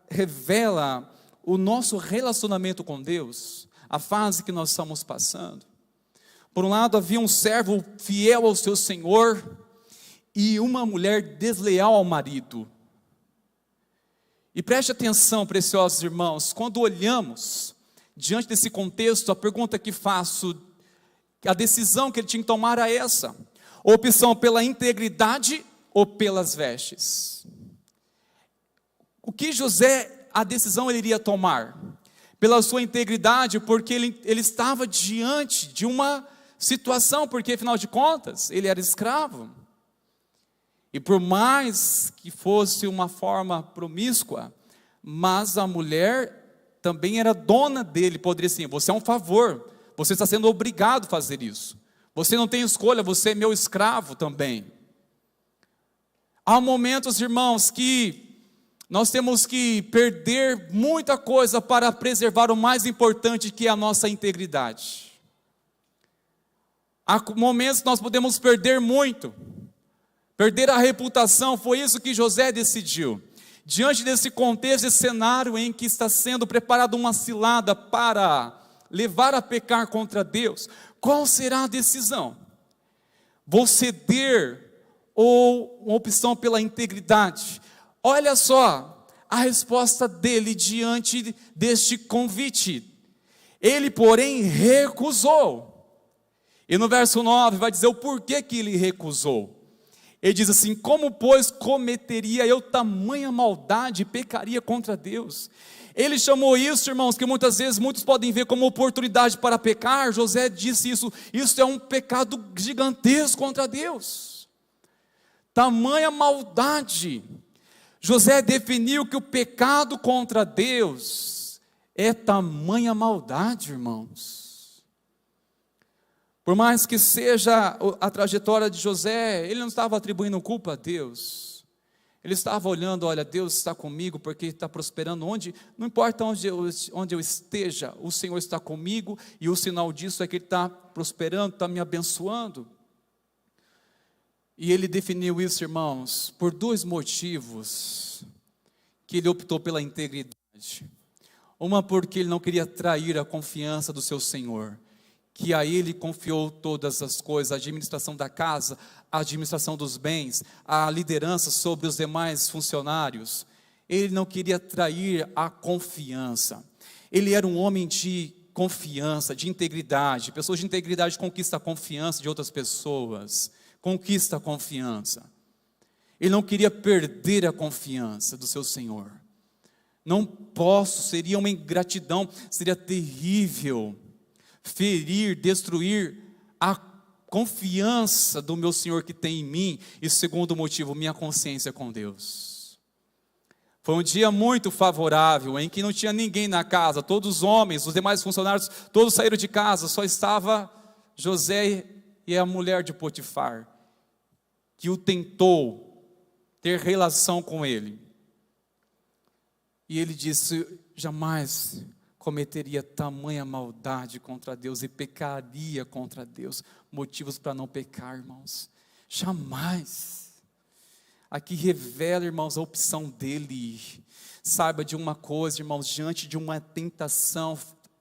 revela o nosso relacionamento com Deus? A fase que nós estamos passando. Por um lado, havia um servo fiel ao seu senhor e uma mulher desleal ao marido. E preste atenção, preciosos irmãos, quando olhamos diante desse contexto, a pergunta que faço, a decisão que ele tinha que tomar era essa: opção pela integridade ou pelas vestes? O que a decisão ele iria tomar? Pela sua integridade, porque ele estava diante de uma situação, porque afinal de contas, ele era escravo. E por mais que fosse uma forma promíscua, mas a mulher também era dona dele, poderia dizer assim: você é um favor, você está sendo obrigado a fazer isso. Você não tem escolha, você é meu escravo também. Há momentos, irmãos, que nós temos que perder muita coisa para preservar o mais importante, que é a nossa integridade. Há momentos que nós podemos perder muito, perder a reputação. Foi isso que José decidiu. Diante desse contexto, esse cenário em que está sendo preparada uma cilada para levar a pecar contra Deus, qual será a decisão? Vou ceder ou uma opção pela integridade? Olha só a resposta dele diante deste convite. Ele, porém, recusou. E no verso 9 vai dizer o porquê que ele recusou. Ele diz assim: como, pois, cometeria eu tamanha maldade e pecaria contra Deus? Ele chamou isso, irmãos, que muitas vezes muitos podem ver como oportunidade para pecar. José disse isso é um pecado gigantesco contra Deus. Tamanha maldade. José definiu que o pecado contra Deus é tamanha maldade, irmãos. Por mais que seja a trajetória de José, ele não estava atribuindo culpa a Deus. Ele estava olhando, olha, Deus está comigo porque está prosperando não importa onde eu esteja, o Senhor está comigo, e o sinal disso é que Ele está prosperando, está me abençoando. E ele definiu isso, irmãos, por 2 motivos que ele optou pela integridade. Uma, porque ele não queria trair a confiança do seu Senhor, que a ele confiou todas as coisas, a administração da casa, a administração dos bens, a liderança sobre os demais funcionários. Ele não queria trair a confiança. Ele era um homem de confiança, de integridade. Pessoas de integridade conquistam a confiança de outras pessoas. Conquista a confiança. Ele não queria perder a confiança do seu Senhor. Não posso, seria uma ingratidão, seria terrível ferir, destruir a confiança do meu Senhor que tem em mim. E segundo motivo, minha consciência com Deus. Foi um dia muito favorável, em que não tinha ninguém na casa, todos os homens, os demais funcionários, todos saíram de casa, só estava José e a mulher de Potifar, que o tentou ter relação com ele. E ele disse: jamais cometeria tamanha maldade contra Deus e pecaria contra Deus. Motivos para não pecar, irmãos. Jamais. Aqui revela, irmãos, a opção dele. Saiba de uma coisa, irmãos, diante de uma tentação,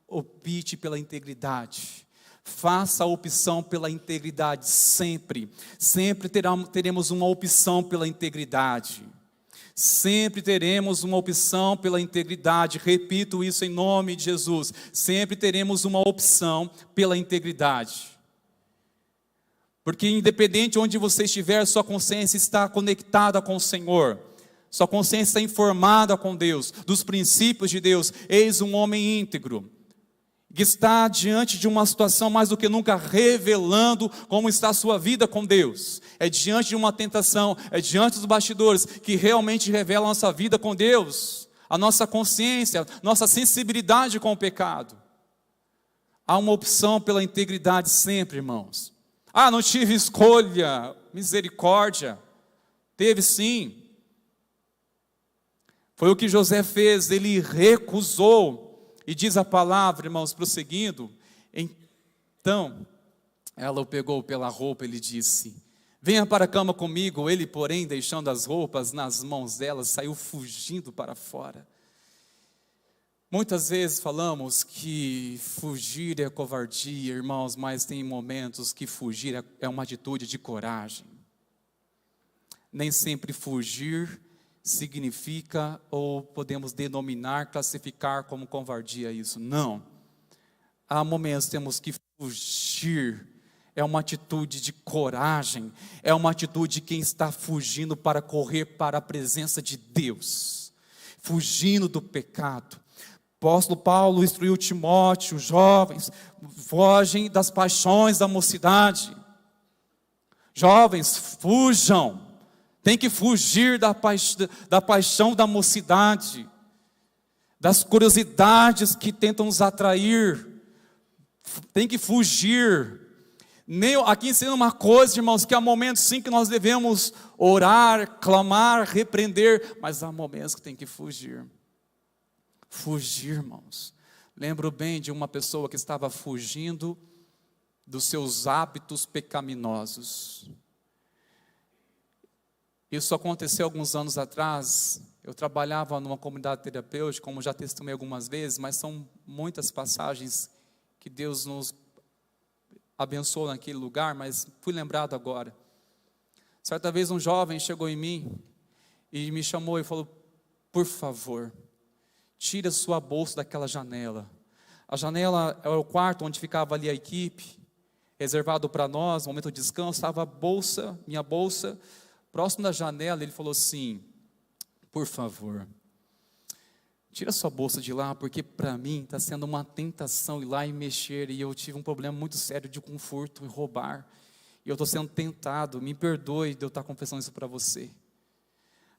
opte pela integridade. Faça a opção pela integridade sempre. Sempre teremos uma opção pela integridade. Sempre teremos uma opção pela integridade. Repito isso em nome de Jesus. Sempre teremos uma opção pela integridade. Porque independente de onde você estiver, sua consciência está conectada com o Senhor. Sua consciência está informada com Deus, dos princípios de Deus. Eis um homem íntegro, que está diante de uma situação mais do que nunca revelando como está a sua vida com Deus. É diante de uma tentação, é diante dos bastidores que realmente revela a nossa vida com Deus, a nossa consciência, nossa sensibilidade com o pecado. Há uma opção pela integridade sempre, irmãos. Ah, não tive escolha, misericórdia. Teve sim. Foi o que José fez, ele recusou. E diz a palavra, irmãos, prosseguindo, então, ela o pegou pela roupa e lhe disse: venha para a cama comigo. Ele, porém, deixando as roupas nas mãos dela, saiu fugindo para fora. Muitas vezes falamos que fugir é covardia, irmãos, mas tem momentos que fugir é uma atitude de coragem. Nem sempre fugir significa, ou podemos denominar, classificar como covardia isso. Não. Há momentos que temos que fugir. É uma atitude de coragem. É uma atitude de quem está fugindo para correr para a presença de Deus. Fugindo do pecado. O apóstolo Paulo instruiu Timóteo, jovens, fogem das paixões da mocidade. Jovens, fujam. Tem que fugir da paixão da mocidade, das curiosidades que tentam nos atrair. Tem que fugir. Aqui ensina uma coisa, irmãos, que há momentos sim que nós devemos orar, clamar, repreender, mas há momentos que tem que fugir. Fugir, irmãos. Lembro bem de uma pessoa que estava fugindo dos seus hábitos pecaminosos. Isso aconteceu alguns anos atrás. Eu trabalhava numa comunidade terapêutica, como já testemunhei algumas vezes, mas são muitas passagens que Deus nos abençoou naquele lugar, mas fui lembrado agora. Certa vez um jovem chegou em mim e me chamou e falou: por favor, tire a sua bolsa daquela janela. A janela é o quarto onde ficava ali a equipe, reservado para nós, no momento de descanso, estava a bolsa, minha bolsa, próximo da janela. Ele falou assim: por favor, tira sua bolsa de lá, porque para mim está sendo uma tentação ir lá e mexer, e eu tive um problema muito sério de conforto e roubar, e eu estou sendo tentado, me perdoe de eu estar confessando isso para você.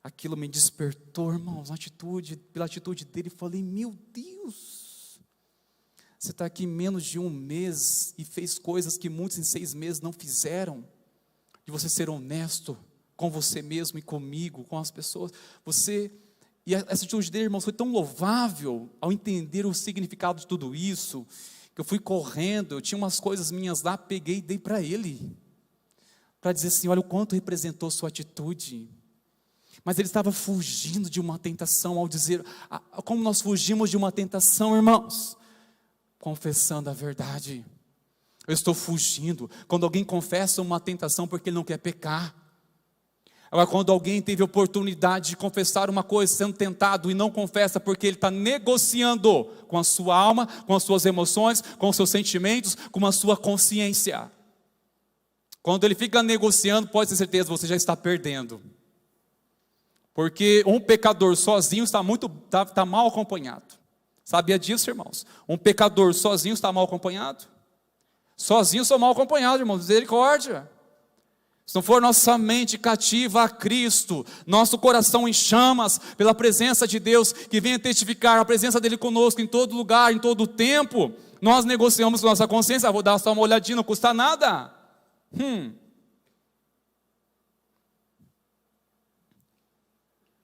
Aquilo me despertou, irmãos, pela atitude dele, falei: meu Deus, você está aqui menos de um mês, e fez coisas que muitos em 6 meses não fizeram, de você ser honesto com você mesmo e comigo, com as pessoas. E essa atitude dele, irmãos, foi tão louvável ao entender o significado de tudo isso, que eu fui correndo, eu tinha umas coisas minhas lá, peguei e dei para ele, para dizer assim, olha o quanto representou sua atitude. Mas ele estava fugindo de uma tentação, ao dizer, como nós fugimos de uma tentação, irmãos? Confessando a verdade. Eu estou fugindo. Quando alguém confessa uma tentação porque ele não quer pecar. Agora, quando alguém teve oportunidade de confessar uma coisa sendo tentado e não confessa porque ele está negociando com a sua alma, com as suas emoções, com os seus sentimentos, com a sua consciência. Quando ele fica negociando, pode ter certeza, você já está perdendo. Porque um pecador sozinho está mal acompanhado. Sabia disso, irmãos? Um pecador sozinho está mal acompanhado? Sozinho sou mal acompanhado, irmãos, misericórdia. Se não for nossa mente cativa a Cristo, nosso coração em chamas pela presença de Deus, que venha testificar a presença dEle conosco em todo lugar, em todo tempo, nós negociamos com nossa consciência, vou dar só uma olhadinha, não custa nada.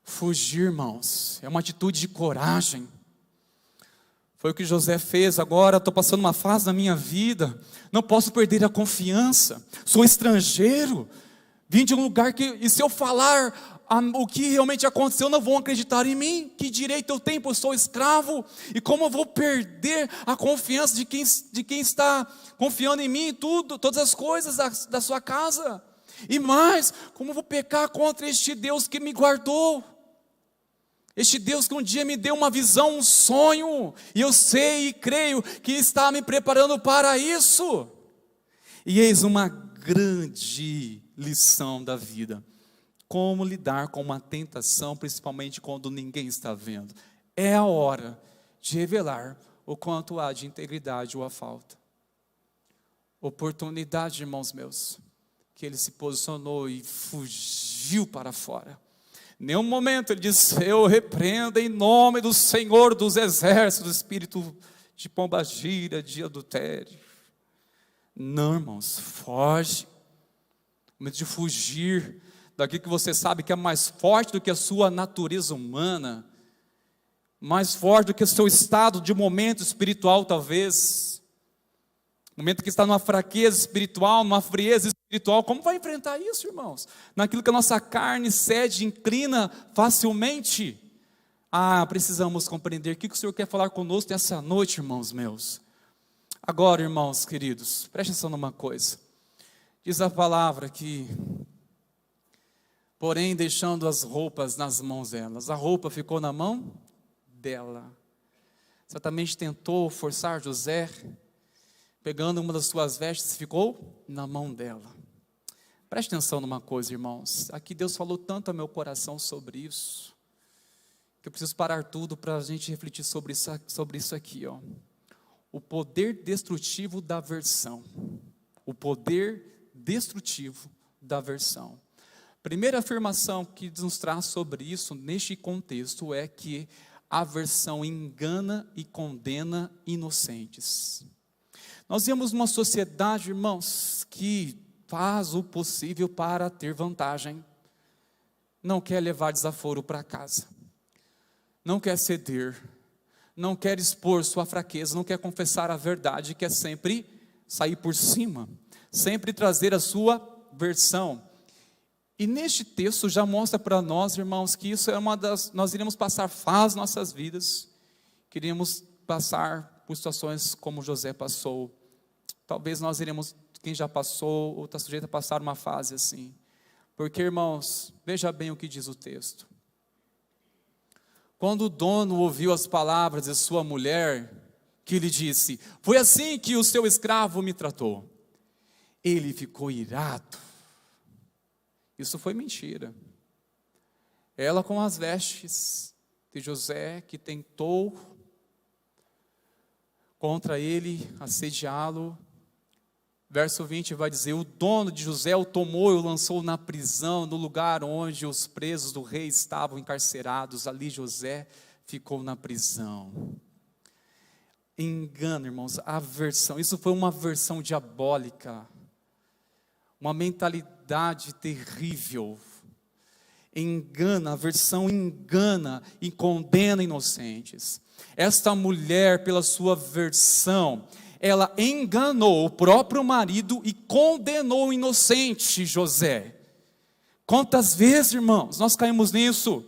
Fugir, irmãos, é uma atitude de coragem. Foi o que José fez. Agora estou passando uma fase na minha vida, não posso perder a confiança, sou estrangeiro, vim de um lugar e se eu falar o que realmente aconteceu, não vão acreditar em mim. Que direito eu tenho, pois sou escravo? E como eu vou perder a confiança de quem está confiando em mim, todas as coisas da sua casa? E mais, como eu vou pecar contra este Deus que me guardou? Este Deus que um dia me deu uma visão, um sonho, e eu sei e creio que está me preparando para isso. E eis uma grande lição da vida: como lidar com uma tentação, principalmente quando ninguém está vendo. É a hora de revelar o quanto há de integridade ou a falta. Oportunidade, irmãos meus, que ele se posicionou e fugiu para fora. Em nenhum momento ele diz, eu repreendo em nome do Senhor dos Exércitos, do espírito de pombagira, de adultério. Não, irmãos, foge. O momento de fugir daquilo que você sabe que é mais forte do que a sua natureza humana, mais forte do que o seu estado de momento espiritual, talvez. Momento que está numa fraqueza espiritual, numa frieza espiritual, como vai enfrentar isso, irmãos? Naquilo que a nossa carne cede, inclina facilmente. Precisamos compreender o que o Senhor quer falar conosco nessa noite, irmãos meus. Agora, irmãos queridos, preste atenção numa coisa. Diz a palavra que, porém, deixando as roupas nas mãos delas, a roupa ficou na mão dela. Certamente tentou forçar José, pegando uma das suas vestes, ficou na mão dela. Preste atenção numa coisa, irmãos. Aqui Deus falou tanto ao meu coração sobre isso, que eu preciso parar tudo para a gente refletir sobre isso aqui. O poder destrutivo da aversão. O poder destrutivo da aversão. Primeira afirmação que nos traz sobre isso, neste contexto, é que a aversão engana e condena inocentes. Nós vivemos numa sociedade, irmãos, que faz o possível para ter vantagem, não quer levar desaforo para casa, não quer ceder, não quer expor sua fraqueza, não quer confessar a verdade, quer sempre sair por cima, sempre trazer a sua versão. E neste texto já mostra para nós, irmãos, que isso é nós iremos passar fases nossas vidas, queríamos passar por situações como José passou. Talvez nós iremos, quem já passou ou está sujeito a passar uma fase assim. Porque, irmãos, veja bem o que diz o texto. Quando o dono ouviu as palavras de sua mulher, que lhe disse, foi assim que o seu escravo me tratou. Ele ficou irado. Isso foi mentira. Ela com as vestes de José, que tentou contra ele, assediá-lo. Verso 20 vai dizer, o dono de José o tomou e o lançou na prisão, no lugar onde os presos do rei estavam encarcerados, ali José ficou na prisão. Engano, irmãos, aversão, isso foi uma aversão diabólica, uma mentalidade terrível, engana, a versão engana e condena inocentes. Esta mulher, pela sua versão, ela enganou o próprio marido e condenou o inocente José. Quantas vezes, irmãos, nós caímos nisso?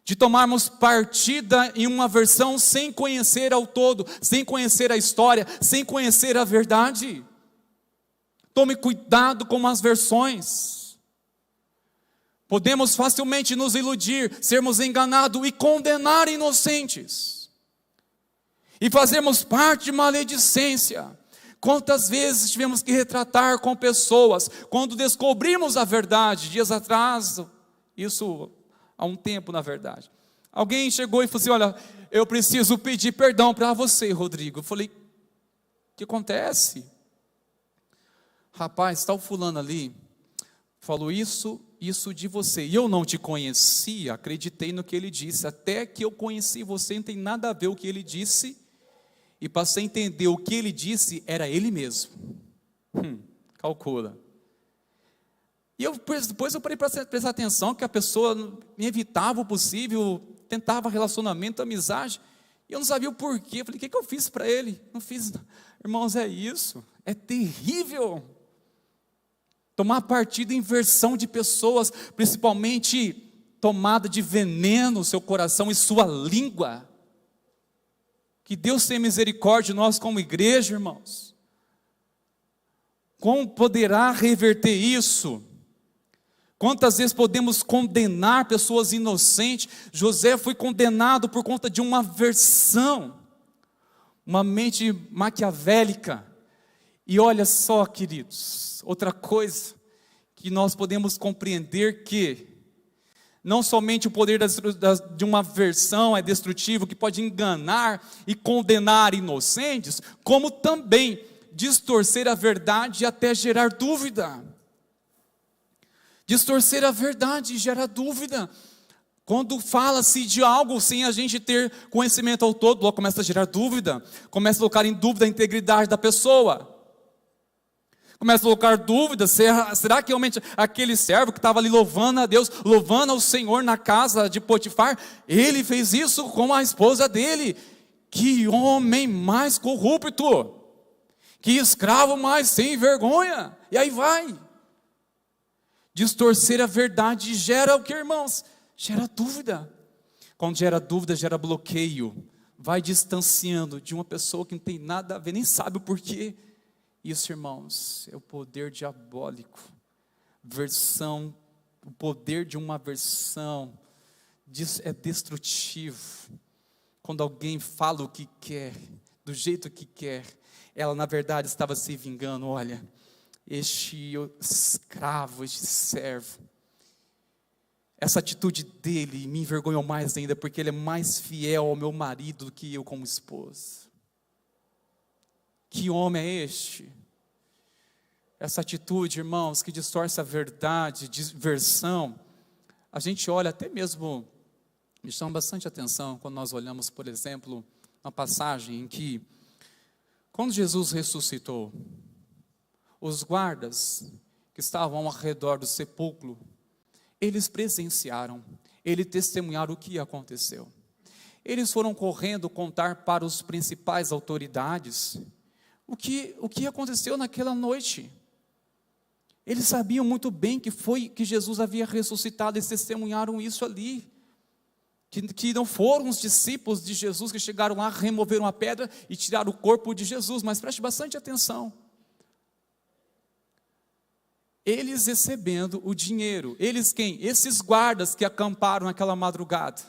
De tomarmos partida em uma versão sem conhecer ao todo, sem conhecer a história, sem conhecer a verdade. Tome cuidado com as versões. Podemos facilmente nos iludir, sermos enganados e condenar inocentes. E fazermos parte de maledicência. Quantas vezes tivemos que retratar com pessoas, quando descobrimos a verdade, dias atrás, isso há um tempo na verdade. Alguém chegou e falou assim, olha, eu preciso pedir perdão para você, Rodrigo. Eu falei, o que acontece? Rapaz, tal fulano ali, falou isso de você, e eu não te conhecia, acreditei no que ele disse, até que eu conheci você, não tem nada a ver o que ele disse, e passei a entender o que ele disse, era ele mesmo. Calcula. E depois eu parei para prestar atenção, que a pessoa me evitava o possível, tentava relacionamento, amizade, e eu não sabia o porquê, eu falei, o que eu fiz para ele? Não fiz, irmãos, é isso, é terrível. Tomar partido em versão de pessoas, principalmente tomada de veneno, seu coração e sua língua. Que Deus tenha misericórdia de nós como igreja, irmãos. Como poderá reverter isso? Quantas vezes podemos condenar pessoas inocentes? José foi condenado por conta de uma versão, uma mente maquiavélica. E olha só, queridos, outra coisa que nós podemos compreender que não somente o poder de uma versão é destrutivo, que pode enganar e condenar inocentes, como também distorcer a verdade e até gerar dúvida. Distorcer a verdade gera dúvida. Quando fala-se de algo sem a gente ter conhecimento ao todo, logo começa a gerar dúvida, começa a colocar em dúvida a integridade da pessoa. Começa a colocar dúvidas, será que realmente aquele servo que estava ali louvando a Deus, louvando ao Senhor na casa de Potifar, ele fez isso com a esposa dele? Que homem mais corrupto, que escravo mais sem vergonha, e aí vai. Distorcer a verdade gera o que, irmãos? Gera dúvida. Quando gera dúvida, gera bloqueio, vai distanciando de uma pessoa que não tem nada a ver, nem sabe o porquê. Isso, irmãos, é o poder diabólico. O poder de uma versão é destrutivo. Quando alguém fala o que quer, do jeito que quer, ela na verdade estava se vingando. Olha, este escravo, este servo, essa atitude dele me envergonhou mais ainda, porque ele é mais fiel ao meu marido do que eu como esposa. Que homem é este? Essa atitude, irmãos, que distorce a verdade, versão. A gente olha até mesmo, me chama bastante atenção quando nós olhamos, por exemplo, uma passagem em que, quando Jesus ressuscitou, os guardas que estavam ao redor do sepulcro, eles presenciaram, eles testemunharam o que aconteceu. Eles foram correndo contar para os principais autoridades o que aconteceu naquela noite. Eles sabiam muito bem que Jesus havia ressuscitado, eles testemunharam isso ali. Que não foram os discípulos de Jesus que chegaram lá, removeram a pedra e tiraram o corpo de Jesus, mas preste bastante atenção. Eles recebendo o dinheiro, eles quem? Esses guardas que acamparam naquela madrugada.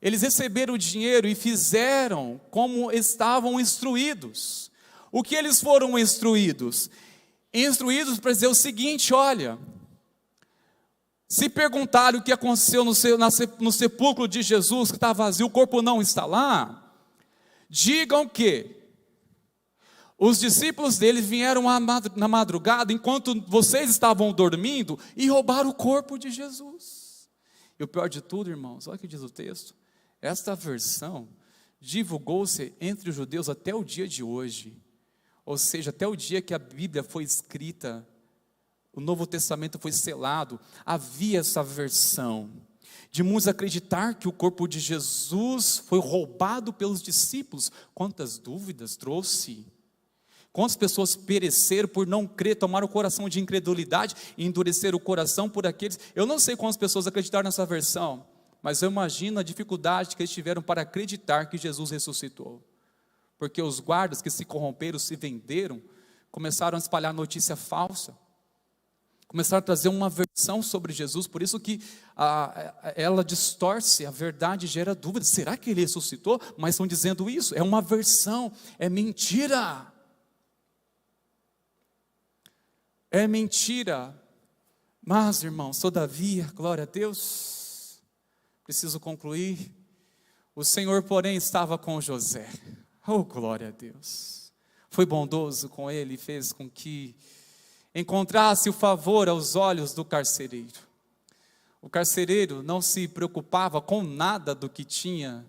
Eles receberam o dinheiro e fizeram como estavam instruídos. O que eles foram instruídos? Instruídos para dizer o seguinte, olha, se perguntarem o que aconteceu no sepulcro de Jesus, que está vazio, o corpo não está lá, digam que os discípulos dele vieram na madrugada, enquanto vocês estavam dormindo, e roubaram o corpo de Jesus. E o pior de tudo, irmãos, olha o que diz o texto, esta versão divulgou-se entre os judeus até o dia de hoje, ou seja, até o dia que a Bíblia foi escrita, o Novo Testamento foi selado, havia essa versão de muitos acreditar que o corpo de Jesus foi roubado pelos discípulos. Quantas dúvidas trouxe? Quantas pessoas pereceram por não crer, tomaram o coração de incredulidade e endureceram o coração por aqueles. Eu não sei quantas pessoas acreditaram nessa versão, mas eu imagino a dificuldade que eles tiveram para acreditar que Jesus ressuscitou. Porque os guardas que se corromperam, se venderam, começaram a espalhar notícia falsa. Começaram a trazer uma versão sobre Jesus, por isso que ela distorce, a verdade gera dúvida. Será que ele ressuscitou? Mas estão dizendo isso, é uma versão, é mentira. É mentira. Mas, irmãos, todavia, glória a Deus, preciso concluir. O Senhor, porém, estava com José. Oh, glória a Deus. Foi bondoso com ele e fez com que encontrasse o favor aos olhos do carcereiro. O carcereiro não se preocupava com nada do que tinha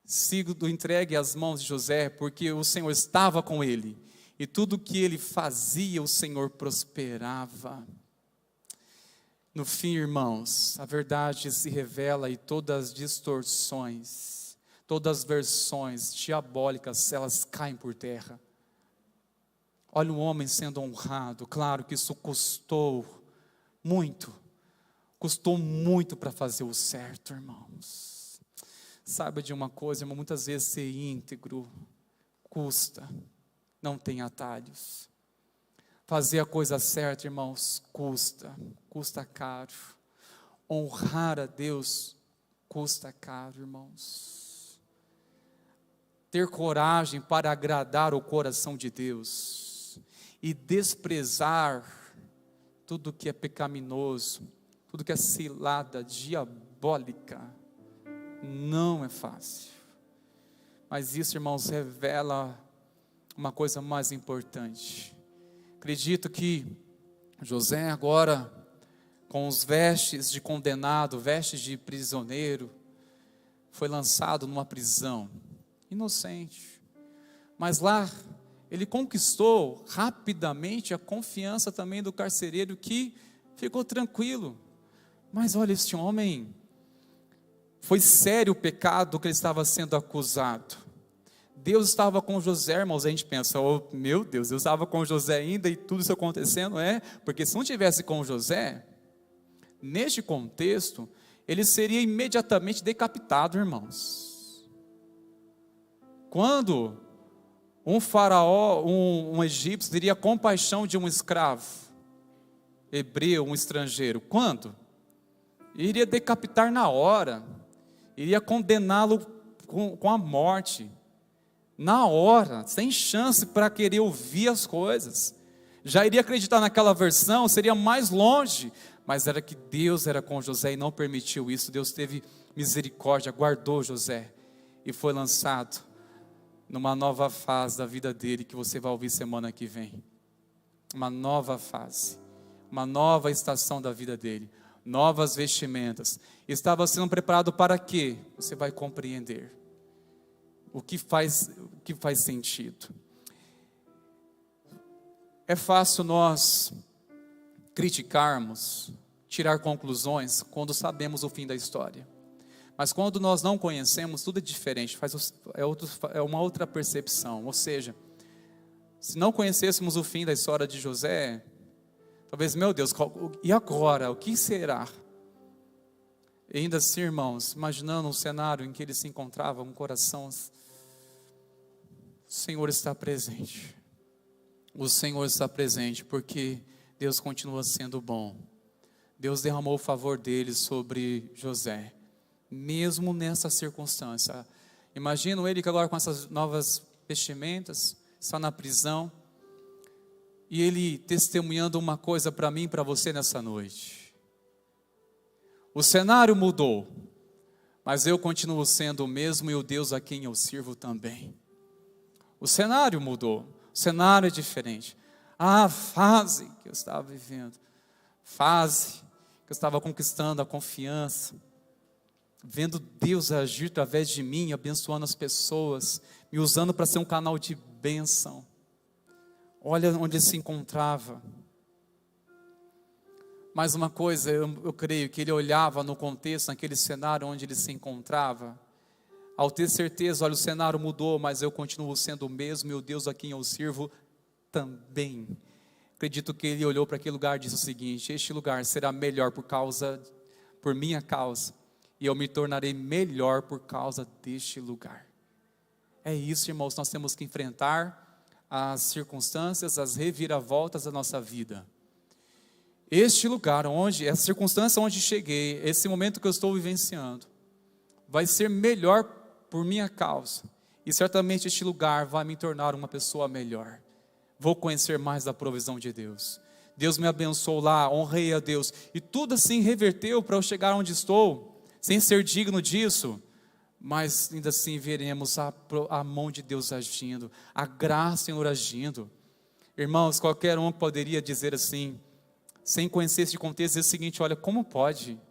sido entregue às mãos de José, porque o Senhor estava com ele. E tudo que ele fazia, o Senhor prosperava. No fim, irmãos, a verdade se revela e todas as distorções, todas as versões diabólicas, elas caem por terra. Olha o homem sendo honrado, claro que isso custou muito para fazer o certo, irmãos. Saiba de uma coisa, irmão, muitas vezes ser íntegro custa. Não tem atalhos. Fazer a coisa certa, irmãos, custa caro. Honrar a Deus custa caro, irmãos. Ter coragem para agradar o coração de Deus e desprezar tudo que é pecaminoso, tudo que é cilada diabólica, não é fácil. Mas isso, irmãos, revela uma coisa mais importante. Acredito que José agora, com os vestes de condenado, vestes de prisioneiro, foi lançado numa prisão, inocente. Mas lá, ele conquistou rapidamente a confiança também do carcereiro, que ficou tranquilo. Mas olha, este homem, foi sério o pecado que ele estava sendo acusado. Deus estava com José, irmãos. A gente pensa, oh, meu Deus, Deus estava com José ainda e tudo isso acontecendo, porque se não tivesse com José, neste contexto, ele seria imediatamente decapitado, irmãos. Quando um faraó, um egípcio, teria compaixão de um escravo hebreu, um estrangeiro, quando? Iria decapitar na hora, iria condená-lo com a morte, na hora, sem chance para querer ouvir as coisas. Já iria acreditar naquela versão, seria mais longe, mas era que Deus era com José e não permitiu isso. Deus teve misericórdia, guardou José e foi lançado numa nova fase da vida dele, que você vai ouvir semana que vem. Uma nova fase, uma nova estação da vida dele, novas vestimentas. Estava sendo preparado para quê? Você vai compreender o que faz sentido. É fácil nós criticarmos, tirar conclusões quando sabemos o fim da história. Mas quando nós não conhecemos, tudo é diferente, é uma outra percepção. Ou seja, se não conhecêssemos o fim da história de José, talvez, meu Deus, e agora? O que será? E ainda assim, irmãos, imaginando um cenário em que ele se encontrava, um coração, o Senhor está presente. O Senhor está presente, porque Deus continua sendo bom. Deus derramou o favor dele sobre José, mesmo nessa circunstância. Imagino ele que agora com essas novas vestimentas, está na prisão, e ele testemunhando uma coisa para mim e para você nessa noite. O cenário mudou, mas eu continuo sendo o mesmo e o Deus a quem eu sirvo também. O cenário mudou, o cenário é diferente. A fase que eu estava vivendo, fase que eu estava conquistando a confiança, vendo Deus agir através de mim, abençoando as pessoas, me usando para ser um canal de bênção. Olha onde ele se encontrava. Mas uma coisa, eu creio que ele olhava no contexto, naquele cenário onde ele se encontrava, ao ter certeza, olha, o cenário mudou, mas eu continuo sendo o mesmo, meu Deus a quem eu sirvo também. Acredito que ele olhou para aquele lugar e disse o seguinte: este lugar será melhor por minha causa, e eu me tornarei melhor por causa deste lugar. É isso, irmãos, nós temos que enfrentar as circunstâncias, as reviravoltas da nossa vida. Este lugar essa circunstância onde cheguei, esse momento que eu estou vivenciando, vai ser melhor por minha causa, e certamente este lugar vai me tornar uma pessoa melhor. Vou conhecer mais da provisão de Deus. Deus me abençoou lá, honrei a Deus, e tudo assim reverteu para eu chegar onde estou, sem ser digno disso, mas ainda assim veremos a mão de Deus agindo, a graça do Senhor agindo. Irmãos, qualquer um poderia dizer assim, sem conhecer esse contexto, dizer o seguinte: olha, como pode?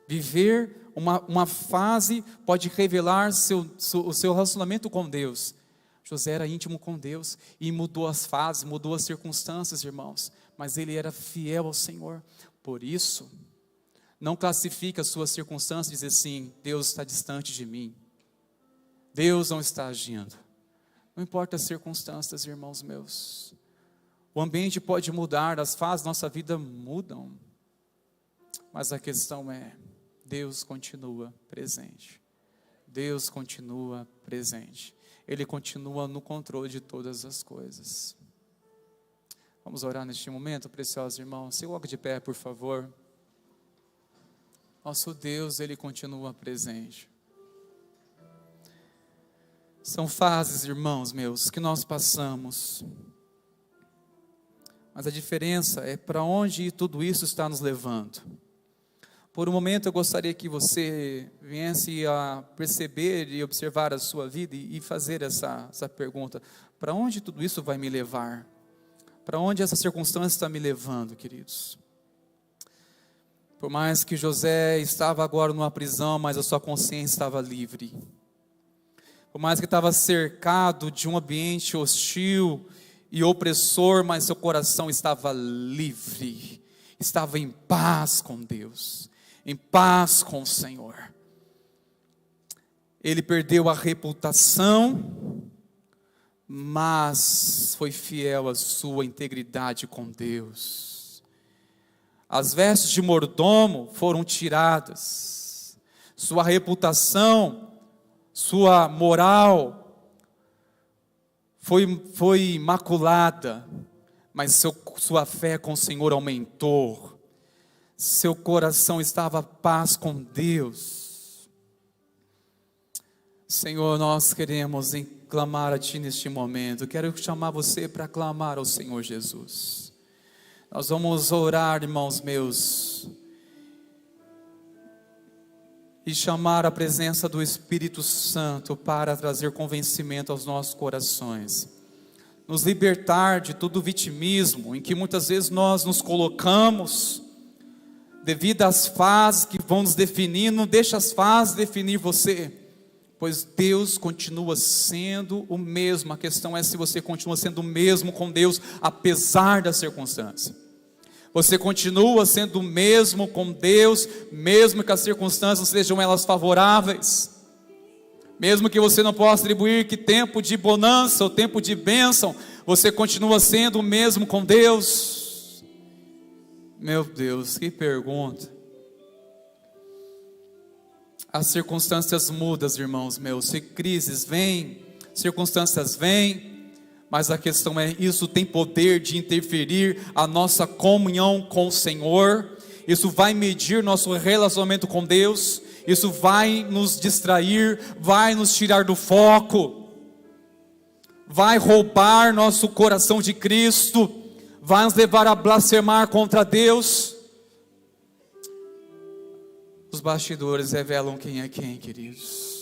Viver uma fase pode revelar o seu relacionamento com Deus. José era íntimo com Deus e mudou as fases, mudou as circunstâncias, irmãos, mas ele era fiel ao Senhor. Por isso, não classifique as suas circunstâncias e dizer assim: Deus está distante de mim, Deus não está agindo. Não importa as circunstâncias, irmãos meus, o ambiente pode mudar, as fases da nossa vida mudam, mas a questão é, Deus continua presente. Deus continua presente. Ele continua no controle de todas as coisas. Vamos orar neste momento, preciosos irmãos. Se coloque de pé, por favor. Nosso Deus, Ele continua presente. São fases, irmãos meus, que nós passamos. Mas a diferença é para onde tudo isso está nos levando. Por um momento eu gostaria que você viesse a perceber e observar a sua vida e fazer essa pergunta: para onde tudo isso vai me levar? Para onde essa circunstância está me levando, queridos? Por mais que José estava agora numa prisão, mas a sua consciência estava livre. Por mais que estava cercado de um ambiente hostil e opressor, mas seu coração estava livre, estava em paz com Deus, em paz com o Senhor. Ele perdeu a reputação, mas foi fiel à sua integridade com Deus. As vestes de mordomo foram tiradas, sua reputação, sua moral foi maculada, mas sua fé com o Senhor aumentou, seu coração estava em paz com Deus. Senhor, nós queremos clamar a Ti neste momento. Quero chamar você para clamar ao Senhor Jesus. Nós vamos orar, irmãos meus, e chamar a presença do Espírito Santo para trazer convencimento aos nossos corações, nos libertar de todo o vitimismo em que muitas vezes nós nos colocamos, devido às fases que vão nos definir. Não deixa as fases definir você, pois Deus continua sendo o mesmo. A questão é se você continua sendo o mesmo com Deus, apesar da circunstância. Você continua sendo o mesmo com Deus, mesmo que as circunstâncias sejam elas favoráveis, mesmo que você não possa atribuir que tempo de bonança ou tempo de bênção, você continua sendo o mesmo com Deus. Meu Deus, que pergunta. As circunstâncias mudam, irmãos meus, se crises vêm, circunstâncias vêm, mas a questão é, isso tem poder de interferir a nossa comunhão com o Senhor, isso vai medir nosso relacionamento com Deus, isso vai nos distrair, vai nos tirar do foco, vai roubar nosso coração de Cristo, vai nos levar a blasfemar contra Deus. Os bastidores revelam quem é quem, queridos.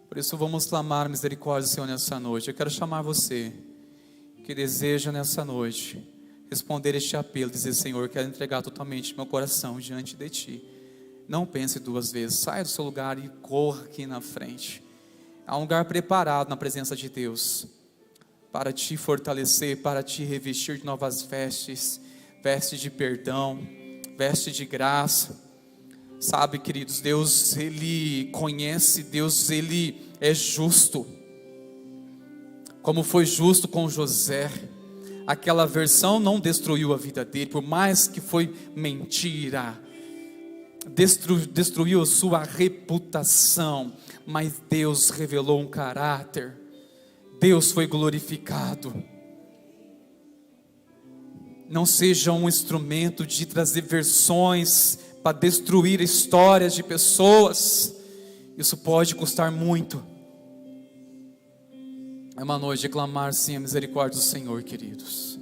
Por isso vamos clamar misericórdia do Senhor nessa noite. Eu quero chamar você que deseja nessa noite responder este apelo, dizer: Senhor, quero entregar totalmente meu coração diante de Ti. Não pense duas vezes, saia do seu lugar e corra aqui na frente. Há um lugar preparado na presença de Deus para te fortalecer, para te revestir de novas vestes. veste de perdão, veste de graça. Sabe, queridos, Deus, Ele conhece, Deus, Ele é justo. Como foi justo com José. Aquela versão não destruiu a vida dele, por mais que foi mentira. Destruiu sua reputação, mas Deus revelou um caráter. Deus foi glorificado. Não seja um instrumento de trazer versões para destruir histórias de pessoas. Isso pode custar muito. É uma noite de clamar sim a misericórdia do Senhor, queridos.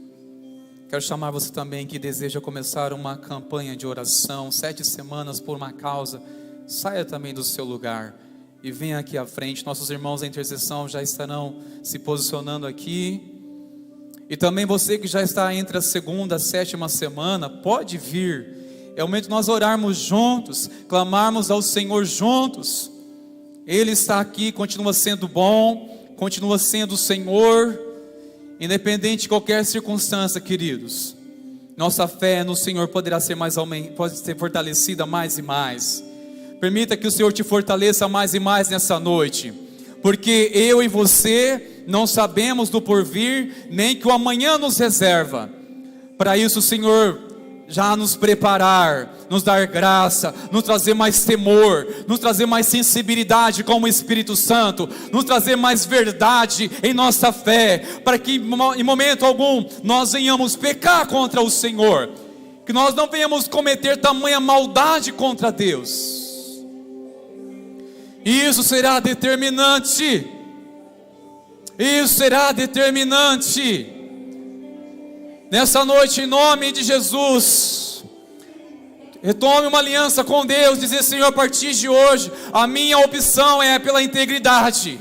Quero chamar você também que deseja começar uma campanha de oração, 7 semanas por uma causa. Saia também do seu lugar e venha aqui à frente. Nossos irmãos da intercessão já estarão se posicionando aqui. E também você que já está entre a 2ª e a 7ª semana, pode vir. É o momento de nós orarmos juntos, clamarmos ao Senhor juntos. Ele está aqui, continua sendo bom, continua sendo o Senhor, independente de qualquer circunstância, queridos. Nossa fé no Senhor poderá ser pode ser fortalecida mais e mais. Permita que o Senhor te fortaleça mais e mais nessa noite, porque eu e você não sabemos do porvir, nem que o amanhã nos reserva. Para isso o Senhor já nos preparar, nos dar graça, nos trazer mais temor, nos trazer mais sensibilidade com o Espírito Santo, nos trazer mais verdade em nossa fé, para que em momento algum nós venhamos pecar contra o Senhor, que nós não venhamos cometer tamanha maldade contra Deus. E isso será determinante. Isso será determinante. Nessa noite, em nome de Jesus, retome uma aliança com Deus, dizer: Senhor, a partir de hoje, a minha opção é pela integridade.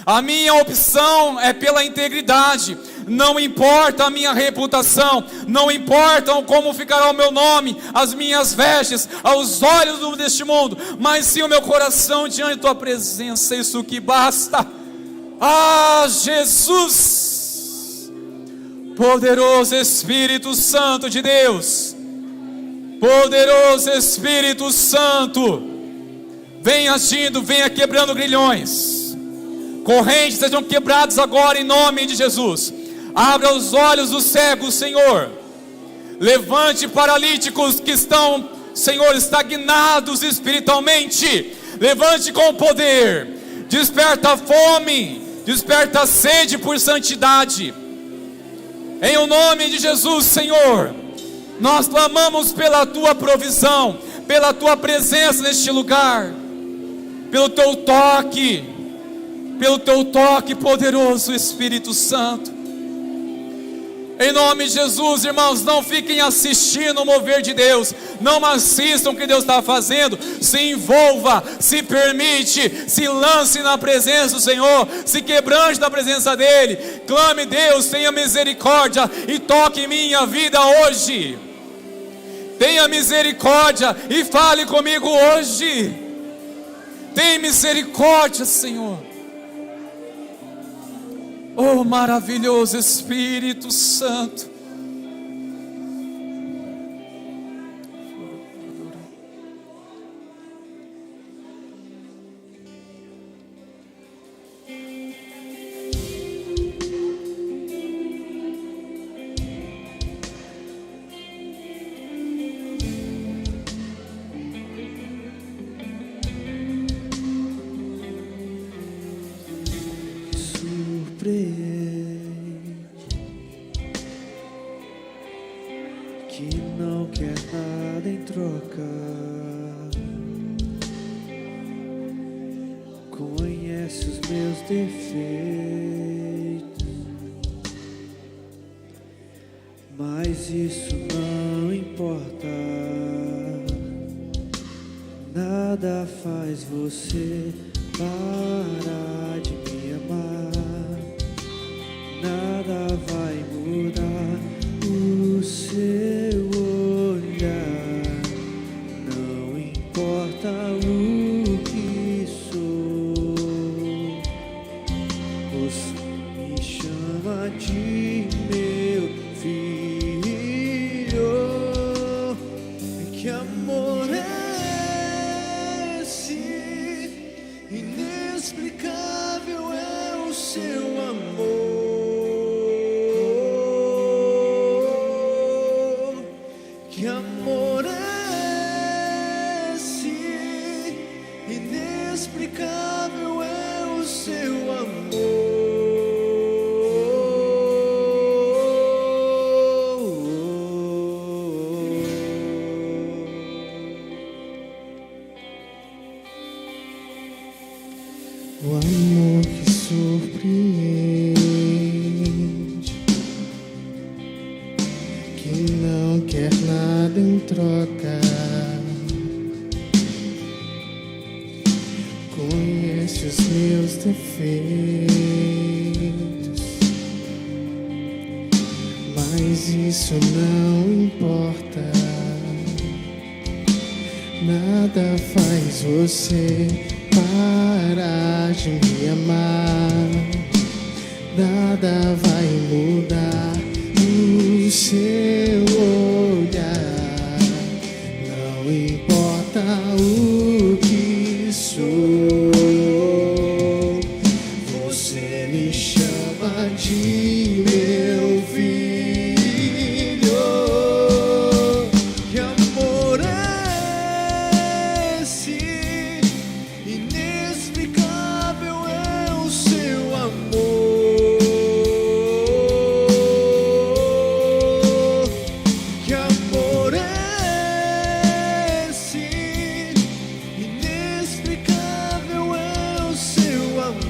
A minha opção é pela integridade. Não importa a minha reputação, não importa como ficará o meu nome, as minhas vestes, aos olhos deste mundo, mas sim o meu coração diante da tua presença, isso que basta. Ah, Jesus! Poderoso Espírito Santo de Deus, poderoso Espírito Santo, venha agindo, venha quebrando grilhões, correntes sejam quebradas agora em nome de Jesus. Abra os olhos dos cegos, Senhor, levante paralíticos que estão, Senhor, estagnados espiritualmente, levante com poder, desperta a fome, desperta a sede por santidade. Em o nome de Jesus, Senhor, nós clamamos pela tua provisão, pela tua presença neste lugar, pelo teu toque poderoso, Espírito Santo. Em nome de Jesus, irmãos, não fiquem assistindo o mover de Deus, não assistam o que Deus está fazendo, se envolva, se permite, se lance na presença do Senhor, se quebrante na presença dEle, clame: Deus, tenha misericórdia e toque em minha vida hoje, tenha misericórdia e fale comigo hoje, tenha misericórdia, Senhor. Oh, maravilhoso Espírito Santo. Que não quer nada em troca, conhece os meus defeitos, mas isso não importa. Nada faz você parar de me amar, nada vai mudar o seu olhar. Não importa o que sou, você me chama de meu filho. troca. Conhece os meus defeitos, mas isso não importa. Nada faz você parar de me amar. Nada vai mudar o seu olhar. Não importa o que sou, você me chama de meu filho. Que amor é esse? Inexplicável é o seu amor. Que amor é esse? Inexplicável é o seu amor.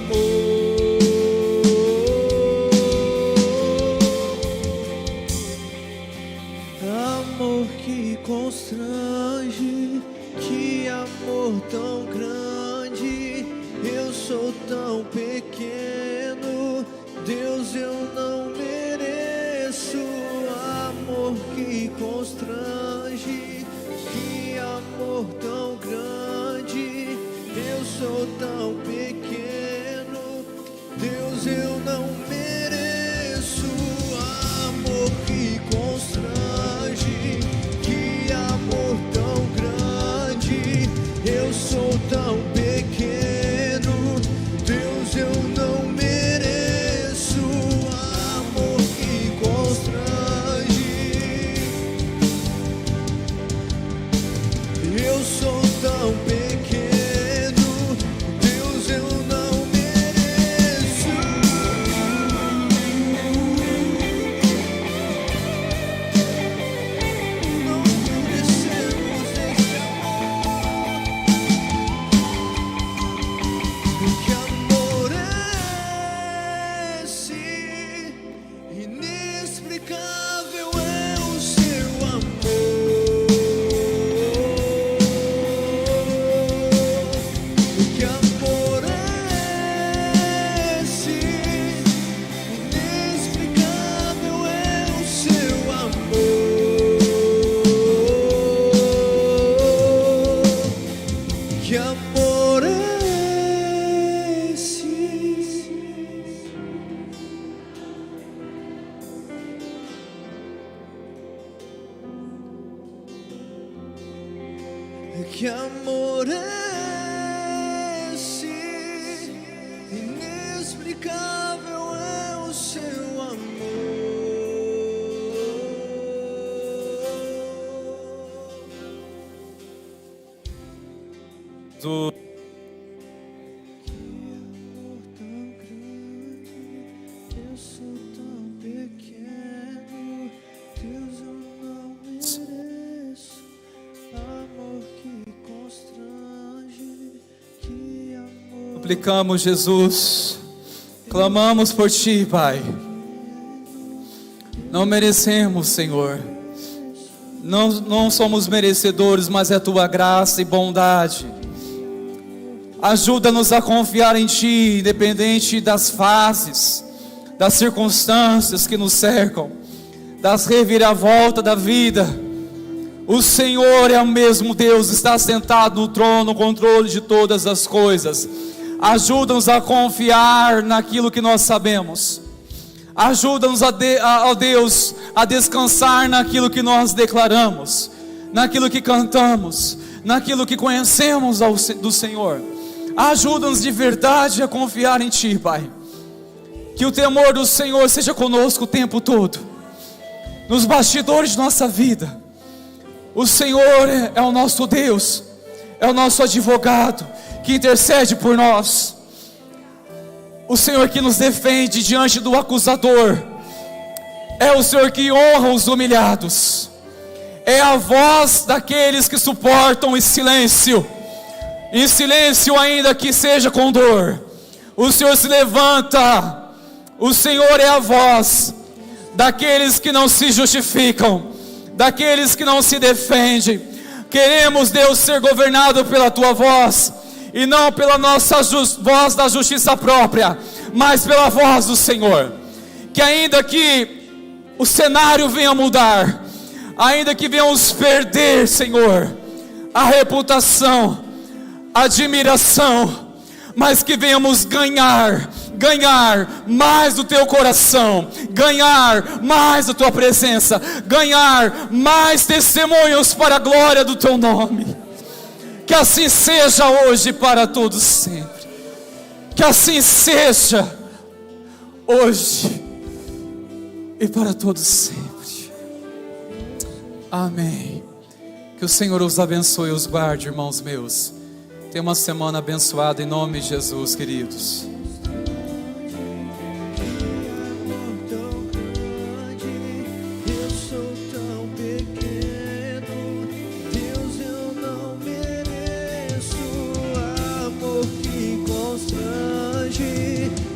Amor que constrange, que amor tão grande. Eu sou tão pequeno, Deus, eu não mereço. Amor que constrange, que amor tão grande. Eu sou tão pequeno, Deus, eu não mereço. Amor que constrange, que amor tão grande. Eu sou tão pequeno, Deus, eu não mereço. Amor que constrange, eu sou tão pequeno, Deus, eu não mereço. Não merecemos esse amor. Que amor é esse? Inexplicável é o seu amor. Que amor é esse? Inexplicável é o seu amor. Que amor é esse? Que amor é esse? Inexplicável é o seu amor. Do Tão grande, eu sou tão pequeno, Deus, eu não mereço. Amor que constrange, que amor. Suplicamos, Jesus, clamamos por Ti, Pai. Não merecemos, Senhor. Não somos merecedores, mas é Tua graça e bondade. Ajuda-nos a confiar em Ti, independente das fases, das circunstâncias que nos cercam, das reviravoltas da vida. O Senhor é o mesmo Deus, está sentado no trono, no controle de todas as coisas. Ajuda-nos a confiar naquilo que nós sabemos. Ajuda-nos, ó Deus, a descansar naquilo que nós declaramos, naquilo que cantamos, naquilo que conhecemos do Senhor. Ajuda-nos de verdade a confiar em Ti, Pai. Que o temor do Senhor seja conosco o tempo todo, nos bastidores de nossa vida. O Senhor é o nosso Deus, é o nosso advogado, que intercede por nós. O Senhor que nos defende diante do acusador. É o Senhor que honra os humilhados. É a voz daqueles que suportam em silêncio ainda que seja com dor. O Senhor se levanta. O Senhor é a voz daqueles que não se justificam, daqueles que não se defendem. Queremos, Deus, ser governado pela Tua voz, e não pela nossa voz da justiça própria, mas pela voz do Senhor. Que ainda que o cenário venha mudar, ainda que venhamos perder, Senhor, a reputação, a admiração, mas que venhamos ganhar mais do Teu coração, ganhar mais da Tua presença, ganhar mais testemunhos para a glória do Teu nome. Que assim seja hoje para todos sempre. Que assim seja hoje e para todos sempre. Amém. Que o Senhor os abençoe e os guarde, irmãos meus. Tenha uma semana abençoada em nome de Jesus, queridos.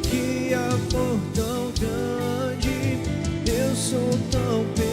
Que amor tão grande, eu sou tão